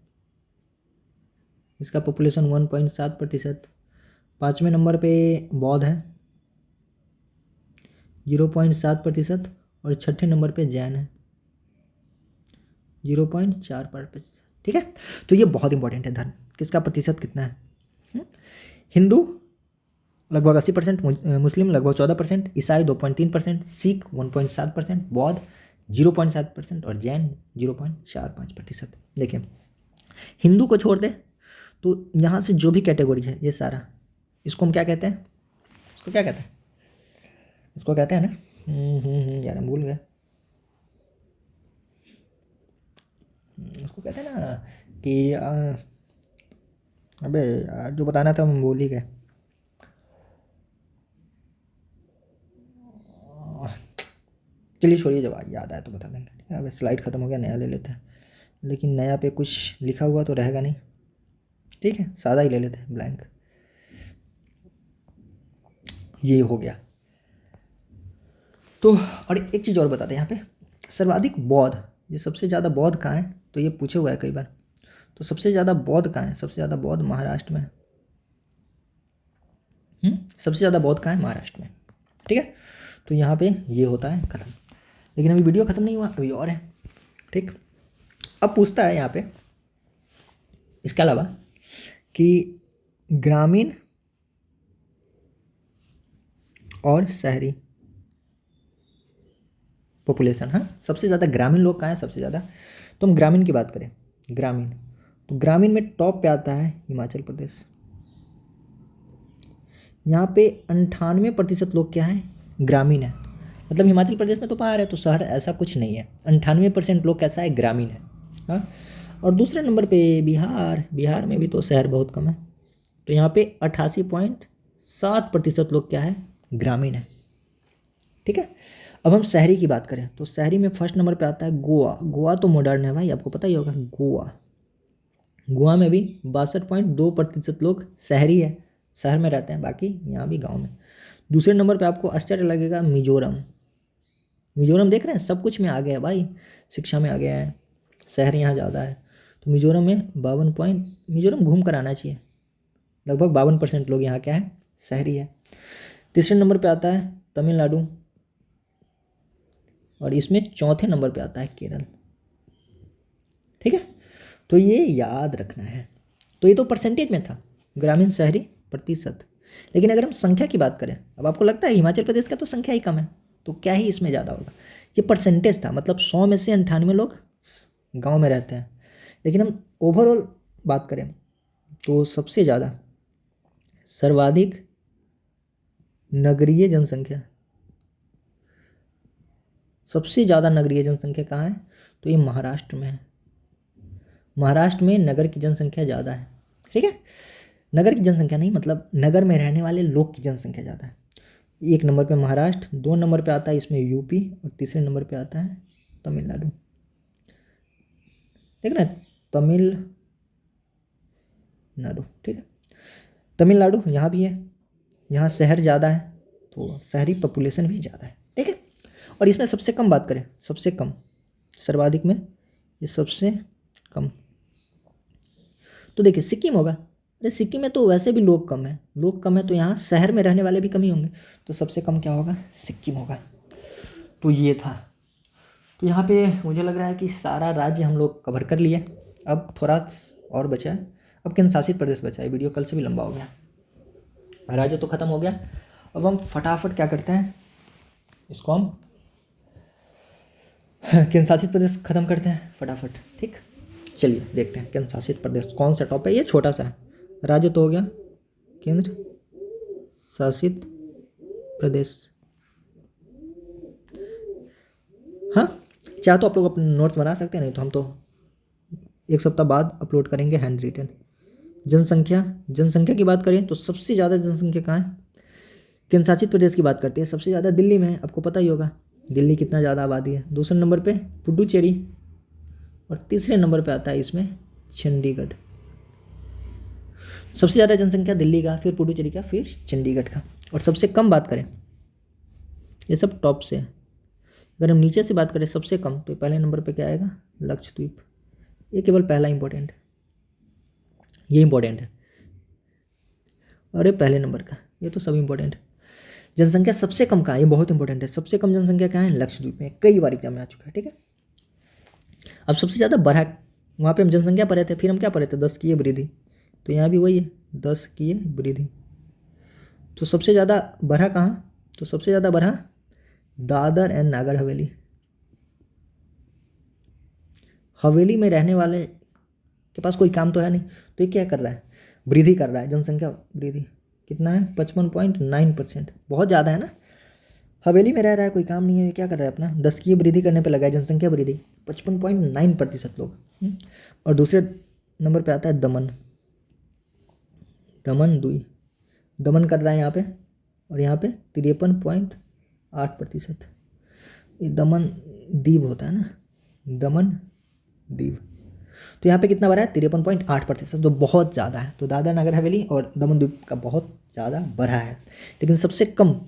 A: इसका पॉपुलेशन 1.7%। पाँचवें नंबर पे बौद्ध है, 0.7%। और छठे नंबर पे जैन है, 0.4%। ठीक है। तो ये बहुत इंपॉर्टेंट है, धर्म किसका प्रतिशत कितना है। हिंदू लगभग 80%, मुस्लिम लगभग 14%, ईसाई 2.3%, सिख 1.7%, बौद्ध 0.7% और जैन 0.45%। देखिए, हिंदू को छोड़ दे तो यहाँ से जो भी कैटेगरी है ये सारा, इसको हम क्या कहते हैं, इसको क्या कहते हैं, इसको कहते हैं ना, यार हम भूल गए, उसको कहते हैं ना कि अबे यार जो बताना था हम भूल ही गए। चलिए छोड़िए, जब याद आया तो बता देंगे। ठीक है, अब स्लाइड ख़त्म हो गया, नया ले लेते हैं, लेकिन नया पे कुछ लिखा हुआ तो रहेगा नहीं। ठीक है, सादा ही ले लेते हैं, ब्लैंक। ये हो गया। तो और एक चीज़ और बताते हैं यहाँ पे, सर्वाधिक बौद्ध, ये सबसे ज़्यादा बौद्ध कहाँ है, तो ये पूछे हुआ है कई बार। तो सबसे ज़्यादा बौद्ध कहाँ है, सबसे ज़्यादा बौद्ध महाराष्ट्र में है। सबसे ज़्यादा बौद्ध कहाँ है, महाराष्ट्र में। ठीक है, तो यहाँ पे ये होता है ख़त्म। लेकिन अभी वीडियो ख़त्म नहीं हुआ, अभी और है। ठीक, अब पूछता है यहाँ पे इसके अलावा कि ग्रामीण और शहरी पॉपुलेशन, हाँ सबसे ज़्यादा ग्रामीण लोग कहाँ हैं, सबसे ज़्यादा। तो हम ग्रामीण की बात करें, ग्रामीण, तो ग्रामीण में टॉप पे आता है हिमाचल प्रदेश। यहाँ पे 98% लोग क्या हैं, ग्रामीण है। मतलब हिमाचल प्रदेश में तो पहाड़ है, तो शहर ऐसा कुछ नहीं है। 98% लोग कैसा है, ग्रामीण है। हाँ, और दूसरे नंबर पे बिहार, बिहार में भी तो शहर बहुत कम है। तो यहाँ पे 88.7% लोग क्या है, ग्रामीण है। ठीक है, अब हम शहरी की बात करें तो शहरी में फर्स्ट नंबर पे आता है गोवा। गोवा तो मॉडर्न है भाई, आपको पता ही होगा। गोवा, गोवा में भी 62.2% लोग शहरी है, शहर में रहते हैं, बाकी यहाँ भी गांव में। दूसरे नंबर पे आपको आश्चर्य लगेगा, मिजोरम। मिजोरम देख रहे हैं, सब कुछ में आ गया है भाई, शिक्षा में आ गया है, शहर यहाँ ज़्यादा है। तो मिजोरम में 52 पॉइंट, मिजोरम घूम कर आना चाहिए। लगभग 52% लोग यहाँ क्या है, शहरी है। तीसरे नंबर पे आता है तमिलनाडु, और इसमें चौथे नंबर पे आता है केरल। ठीक है, तो ये याद रखना है। तो ये तो परसेंटेज में था, ग्रामीण शहरी प्रतिशत। लेकिन अगर हम संख्या की बात करें, अब आपको लगता है हिमाचल प्रदेश का तो संख्या ही कम है, तो क्या ही इसमें ज़्यादा होगा। ये परसेंटेज था, मतलब 100 में से 98 लोग गांव में रहते हैं। लेकिन हम ओवरऑल बात करें तो सबसे ज़्यादा सर्वाधिक नगरीय जनसंख्या, सबसे ज़्यादा नगरीय जनसंख्या कहाँ है, तो ये महाराष्ट्र में है। महाराष्ट्र में नगर की जनसंख्या ज़्यादा है। ठीक है, नगर की जनसंख्या नहीं, मतलब नगर में रहने वाले लोग की जनसंख्या ज़्यादा है। एक नंबर पे महाराष्ट्र, दो नंबर पे आता है इसमें यूपी, और तीसरे नंबर पे आता है तमिलनाडु। देख रहे हैं, तमिलनाडु। ठीक है, तमिलनाडु यहाँ भी है, यहाँ शहर ज़्यादा है, तो शहरी पॉपुलेशन भी ज़्यादा है। ठीक है, और इसमें सबसे कम बात करें, सबसे कम, सर्वाधिक में ये सबसे कम, तो देखिए सिक्किम होगा। अरे सिक्किम में तो वैसे भी लोग कम है, लोग कम है तो यहाँ शहर में रहने वाले भी कम ही होंगे, तो सबसे कम क्या होगा, सिक्किम होगा। तो ये था। तो यहाँ पे मुझे लग रहा है कि सारा राज्य हम लोग कवर कर लिए। अब थोड़ा और बचा है, अब केंद्र शासित प्रदेश बचा है। वीडियो कल से भी लंबा हो गया, राज्य तो खत्म हो गया। अब हम फटाफट क्या करते हैं, इसको हम केंद्र शासित प्रदेश खत्म करते हैं फटाफट। ठीक, चलिए देखते हैं केंद्र शासित प्रदेश कौन सा टॉप है। ये छोटा सा है, राज्य तो हो गया, केंद्र शासित प्रदेश। हाँ, चाहे तो आप लोग अपने नोट्स बना सकते हैं, नहीं तो हम तो एक सप्ताह बाद अपलोड करेंगे हैंड रिटन। जनसंख्या, जनसंख्या की बात करें तो सबसे ज़्यादा जनसंख्या कहाँ है, केंद्र शासित प्रदेश की बात करते हैं, सबसे ज़्यादा दिल्ली में है, आपको पता ही होगा दिल्ली कितना ज़्यादा आबादी है। दूसरे नंबर पे पुडुचेरी, और तीसरे नंबर पे आता है इसमें चंडीगढ़। सबसे ज़्यादा जनसंख्या दिल्ली का, फिर पुडुचेरी का, फिर चंडीगढ़ का। और सबसे कम बात करें, ये सब टॉप से है। अगर हम नीचे से बात करें सबसे कम, तो पहले नंबर पे क्या आएगा, लक्षद्वीप। ये केवल पहला इंपॉर्टेंट है, ये इंपॉर्टेंट है। अरे पहले नंबर का, ये तो सब इंपॉर्टेंट है। जनसंख्या सबसे कम कहाँ है, ये बहुत इंपॉर्टेंट है। सबसे कम जनसंख्या कहाँ है, लक्षद्वीप में, कई बार एग्जाम में आ चुका है। ठीक है, अब सबसे ज़्यादा बढ़ा, वहाँ पे हम जनसंख्या पढ़े थे, फिर हम क्या पढ़े थे, 10 की वृद्धि, तो यहाँ भी वही है, 10 की वृद्धि। तो सबसे ज़्यादा बढ़ा कहाँ, तो सबसे ज़्यादा बढ़ा दादर एंड नागर हवेली। हवेली में रहने वाले के पास कोई काम तो है नहीं, तो ये क्या कर रहा है, वृद्धि कर रहा है, जनसंख्या वृद्धि। कितना है, 55.9%, बहुत ज़्यादा है ना। हवेली में रह रहा है, कोई काम नहीं है, ये क्या कर रहा है, अपना 10 की वृद्धि करने पे लगा है, जनसंख्या वृद्धि 55.9% लोग। और दूसरे नंबर पे आता है दमन, दमन दुई, दमन कर रहा है यहाँ पे, और यहाँ पे 53.8%। ये दमन दीव होता है ना, दमन दीव। तो यहाँ पे कितना बढ़ा है 53.8%, जो बहुत ज़्यादा है। तो दादरा नगर हवेली और दमन द्वीप का बहुत ज़्यादा बढ़ा है। लेकिन सबसे कम,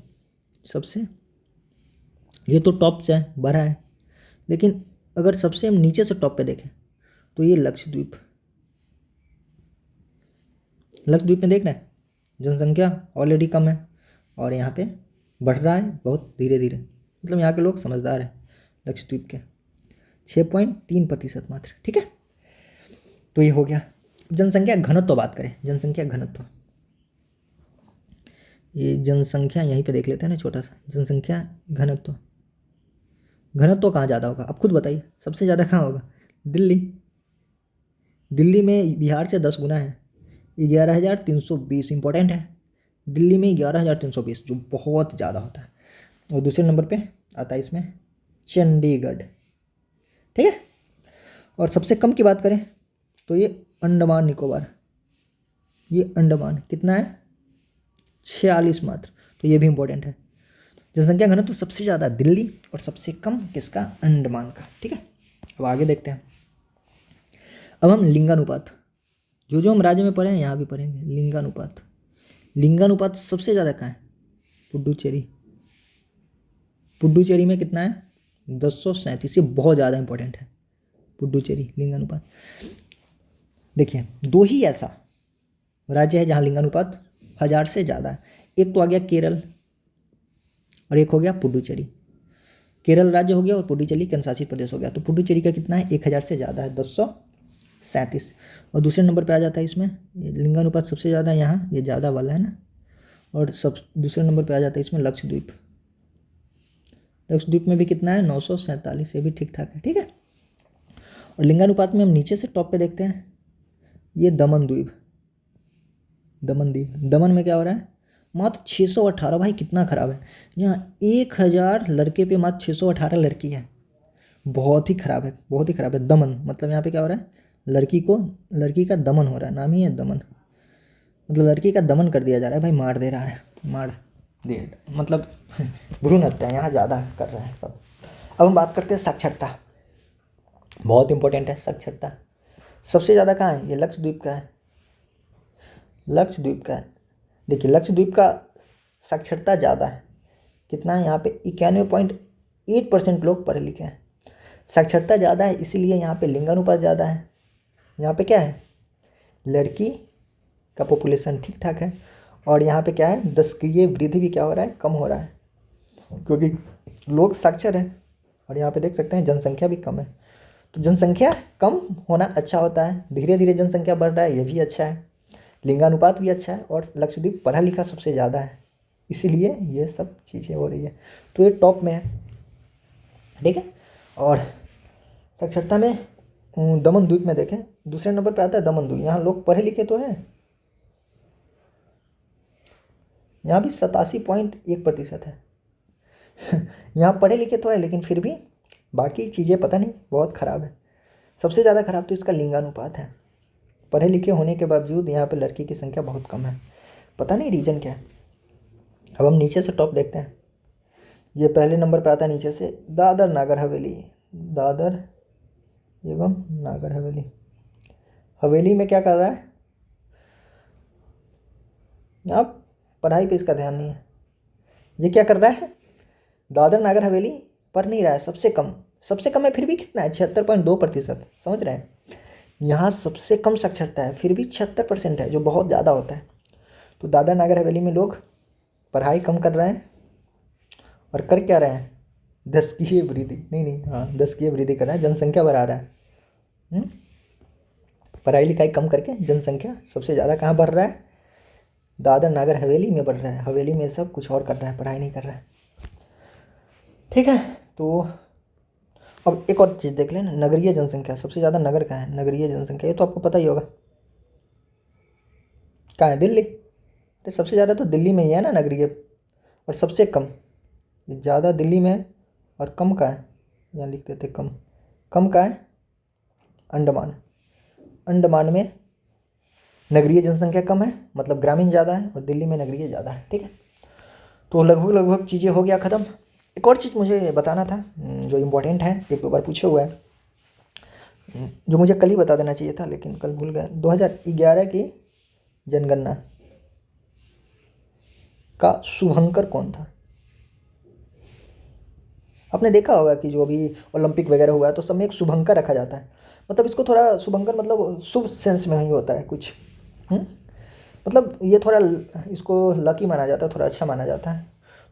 A: सबसे, ये तो टॉप से बढ़ा है, लेकिन अगर सबसे हम नीचे से टॉप पे देखें तो ये लक्षद्वीप। लक्षद्वीप में देख रहे हैं जनसंख्या ऑलरेडी कम है और यहाँ पे बढ़ रहा है बहुत धीरे धीरे, मतलब यहाँ के लोग समझदार हैं। लक्षद्वीप के 6.3% मात्र, ठीक है। तो ये हो गया। जनसंख्या घनत्व बात करें, जनसंख्या घनत्व, ये जनसंख्या यहीं पे देख लेते हैं ना, छोटा सा जनसंख्या घनत्व। घनत्व कहाँ ज़्यादा होगा, अब खुद बताइए, सबसे ज़्यादा कहाँ होगा? दिल्ली। दिल्ली में बिहार से 10 गुना है, 11,320, इंपॉर्टेंट है। दिल्ली में 11,320, जो बहुत ज़्यादा होता है। और दूसरे नंबर पे आता है इसमें चंडीगढ़, ठीक है। और सबसे कम की बात करें तो ये अंडमान निकोबार, ये अंडमान कितना है 46 मात्र, तो ये भी इंपॉर्टेंट है। जनसंख्या घनत्व तो सबसे ज़्यादा दिल्ली और सबसे कम किसका, अंडमान का, ठीक है। अब आगे देखते हैं। अब हम लिंगानुपात, जो हम राज्य में पढ़े हैं यहाँ भी पढ़ेंगे। लिंगानुपात, लिंगानुपात सबसे ज़्यादा कहाँ है? पुडुचेरी। पुडुचेरी में कितना है 1037, ये बहुत ज़्यादा इंपॉर्टेंट है पुडुचेरी लिंगानुपात। देखिए दो ही ऐसा राज्य है जहाँ लिंगानुपात 1000 से ज़्यादा है। एक तो आ गया केरल और एक हो गया पुडुचेरी। केरल राज्य हो गया और पुडुचेरी केंद्रशासित प्रदेश हो गया। तो पुडुचेरी का कितना है 1000 से ज़्यादा है 1037। और दूसरे नंबर पे आ जाता है इसमें लिंगानुपात सबसे ज़्यादा यहाँ, ये ज़्यादा वाला है ना। और सब दूसरे नंबर पे आ जाता है इसमें लक्षद्वीप। लक्षद्वीप में भी कितना है 947, ये भी ठीक ठाक है, ठीक है। और लिंगानुपात में हम नीचे से टॉप पे देखते हैं, ये दमन द्वीप। दमन द्वीप, दमन में क्या हो रहा है मात्र 618। भाई कितना ख़राब है, यहाँ 1000 लड़के पे मात्र 618 लड़की है, बहुत ही ख़राब है, बहुत ही ख़राब है। दमन मतलब यहाँ पे क्या हो रहा है, लड़की का दमन हो रहा है, नाम ही है दमन, मतलब लड़की का दमन कर दिया जा रहा है भाई, मार दे रहा है, मार दे, मतलब भ्रूण हत्या यहाँ ज़्यादा कर रहा है सब। अब हम बात करते हैं साक्षरता, बहुत इंपॉर्टेंट है साक्षरता। सबसे ज़्यादा कहाँ है, ये लक्षद्वीप का है, लक्षद्वीप का है। देखिए लक्षद्वीप का साक्षरता ज़्यादा है, कितना है यहाँ पे 91.8% लोग पढ़े लिखे हैं। साक्षरता ज़्यादा है इसीलिए यहाँ पे लिंगानुपात ज़्यादा है। यहाँ पे क्या है, लड़की का पॉपुलेशन ठीक ठाक है। और यहाँ पे क्या है, दशकीय वृद्धि भी क्या हो रहा है, कम हो रहा है, क्योंकि लोग साक्षर हैं। और यहाँ पे देख सकते हैं जनसंख्या भी कम है। तो जनसंख्या कम होना अच्छा होता है, धीरे धीरे जनसंख्या बढ़ रहा है, ये भी अच्छा है। लिंगानुपात भी अच्छा है और लक्षद्वीप पढ़ा लिखा सबसे ज़्यादा है, इसीलिए ये सब चीज़ें हो रही है। तो ये टॉप में है, ठीक है। और साक्षरता में दमन द्वीप में देखें दूसरे नंबर पे आता है दमन द्वीप। यहाँ लोग पढ़े लिखे तो हैं, यहाँ भी 87.1% है। यहाँ पढ़े लिखे तो है लेकिन फिर भी बाकी चीज़ें पता नहीं, बहुत ख़राब है। सबसे ज़्यादा ख़राब तो इसका लिंगानुपात है, पढ़े लिखे होने के बावजूद यहाँ पे लड़की की संख्या बहुत कम है, पता नहीं रीज़न क्या है। अब हम नीचे से टॉप देखते हैं, ये पहले नंबर पे आता है नीचे से दादर नागर हवेली। दादर एवं नागर हवेली, हवेली में क्या कर रहा है, यहाँ पढ़ाई पे इसका ध्यान नहीं है। ये क्या कर रहा है, दादर नागर हवेली पढ़ नहीं रहा है, सबसे कम है, फिर भी कितना है 76.2%, समझ रहे हैं। यहाँ सबसे कम साक्षरता है फिर भी 76% है, जो बहुत ज़्यादा होता है। तो दादर नागर हवेली में लोग पढ़ाई कम कर रहे हैं और कर क्या रहे हैं, दशकीय वृद्धि, दशकीय वृद्धि कर रहे हैं, जनसंख्या बढ़ा रहा है। पढ़ाई लिखाई कम करके जनसंख्या सबसे ज़्यादा कहाँ बढ़ रहा है, दादर नागर हवेली में बढ़ रहा है। हवेली में सब कुछ और कर रहा है, पढ़ाई नहीं कर रहा है, ठीक है। तो अब एक और चीज़ देख लें, नगरीय जनसंख्या, सबसे ज़्यादा नगर कहाँ है, नगरीय जनसंख्या, ये तो आपको पता ही होगा कहाँ है, दिल्ली। अरे सबसे ज़्यादा तो दिल्ली में ही है ना नगरीय, और सबसे कम, ये ज़्यादा दिल्ली में है और कम का है, यहाँ लिख देते कम का है अंडमान। अंडमान में नगरीय जनसंख्या कम है, मतलब ग्रामीण ज़्यादा है, और दिल्ली में नगरीय ज़्यादा है, ठीक है। तो लगभग चीज़ें हो गया ख़त्म। एक और चीज़ मुझे बताना था जो इम्पोर्टेंट है, एक दो बार पूछा हुआ है, जो मुझे कल ही बता देना चाहिए था लेकिन कल भूल गया। 2011 की जनगणना का शुभंकर कौन था? आपने देखा होगा कि जो अभी ओलंपिक वगैरह हुआ है तो सब में एक शुभंकर रखा जाता है। मतलब इसको थोड़ा शुभंकर मतलब शुभ सेंस में ही होता है कुछ। हम्म? मतलब ये थोड़ा इसको लकी माना जाता है, थोड़ा अच्छा माना जाता है।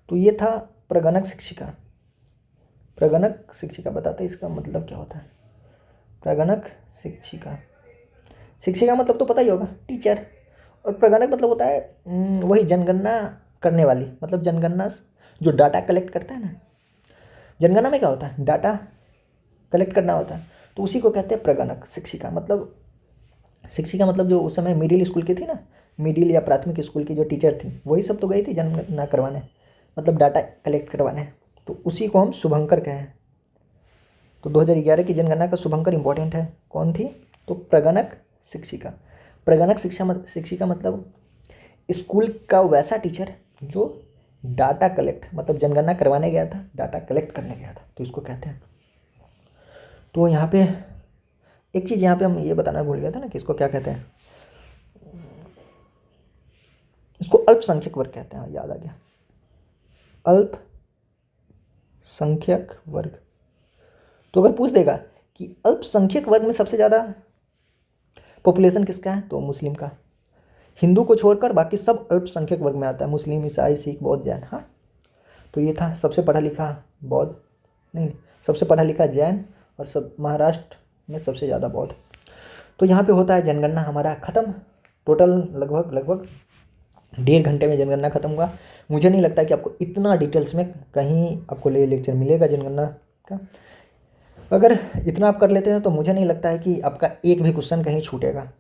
A: तो ये था प्रगणक शिक्षिका। प्रगणक शिक्षिका बताते हैं इसका मतलब क्या होता है? प्रगणक शिक्षिका, शिक्षिका मतलब तो पता ही होगा, टीचर। और प्रगणक मतलब होता है वही जनगणना करने वाली, मतलब जनगणना जो डाटा कलेक्ट करता है ना। जनगणना में क्या होता है? डाटा कलेक्ट करना होता है, तो उसी को कहते हैं प्रगणक शिक्षिका। मतलब शिक्षिका मतलब जो उस समय मिडिल स्कूल की थी ना, मिडिल या प्राथमिक स्कूल की जो टीचर थी, वही सब तो गई थी जनगणना करवाने, मतलब डाटा कलेक्ट करवाने। तो उसी को हम शुभंकर कहें। तो 2011 की जनगणना का शुभंकर इंपॉर्टेंट है। कौन थी? तो प्रगणक शिक्षिका। प्रगणक शिक्षिका मतलब स्कूल का वैसा टीचर जो डाटा कलेक्ट, मतलब जनगणना करवाने गया था, डाटा कलेक्ट करने गया था, तो इसको कहते हैं। तो यहाँ पे एक चीज़ यहाँ पे हम ये बताना भूल गया था ना कि इसको क्या कहते हैं। इसको अल्पसंख्यक वर्ग कहते हैं, याद आ गया, अल्पसंख्यक वर्ग। तो अगर पूछ देगा कि अल्पसंख्यक वर्ग में सबसे ज़्यादा पॉपुलेशन किसका है, तो मुस्लिम का। हिंदू को छोड़कर बाकी सब अल्पसंख्यक वर्ग में आता है, मुस्लिम, ईसाई, सिख, बौद्ध, जैन। हाँ, तो ये था सबसे पढ़ा लिखा बौद्ध, नहीं, सबसे पढ़ा लिखा जैन, और सब महाराष्ट्र में सबसे ज़्यादा बौद्ध। तो यहाँ पे होता है जनगणना हमारा ख़त्म। टोटल लगभग 1.5 घंटे में जनगणना ख़त्म हुआ। मुझे नहीं लगता कि आपको इतना डिटेल्स में कहीं आपको लेक्चर मिलेगा जनगणना का। अगर इतना आप कर लेते हैं तो मुझे नहीं लगता है कि आपका एक भी क्वेश्चन कहीं छूटेगा।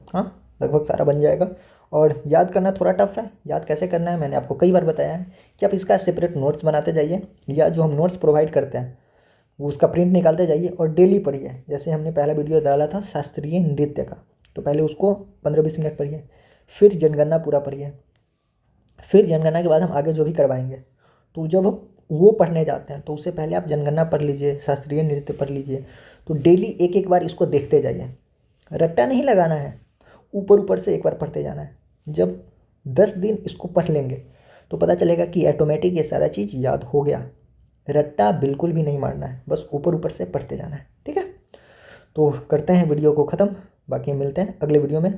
A: हाँ, लगभग सारा बन जाएगा। और याद करना थोड़ा टफ है। याद कैसे करना है मैंने आपको कई बार बताया है कि आप इसका सेपरेट नोट्स बनाते जाइए, या जो हम नोट्स प्रोवाइड करते हैं वो उसका प्रिंट निकालते जाइए और डेली पढ़िए। जैसे हमने पहला वीडियो डाला था शास्त्रीय नृत्य का, तो पहले उसको 15-20 मिनट पढ़िए, फिर जनगणना पूरा पढ़िए, फिर जनगणना के बाद हम आगे जो भी करवाएंगे, तो जब हम वो पढ़ने जाते हैं तो उससे पहले आप जनगणना पढ़ लीजिए, शास्त्रीय नृत्य पढ़ लीजिए। तो डेली एक एक बार इसको देखते जाइए, रट्टा नहीं लगाना है, ऊपर ऊपर से एक बार पढ़ते जाना है। जब 10 दिन इसको पढ़ लेंगे तो पता चलेगा कि ऑटोमेटिक ये सारा चीज़ याद हो गया। रट्टा बिल्कुल भी नहीं मारना है, बस ऊपर ऊपर से पढ़ते जाना है। ठीक है, तो करते हैं वीडियो को ख़त्म, बाकी मिलते हैं अगले वीडियो में।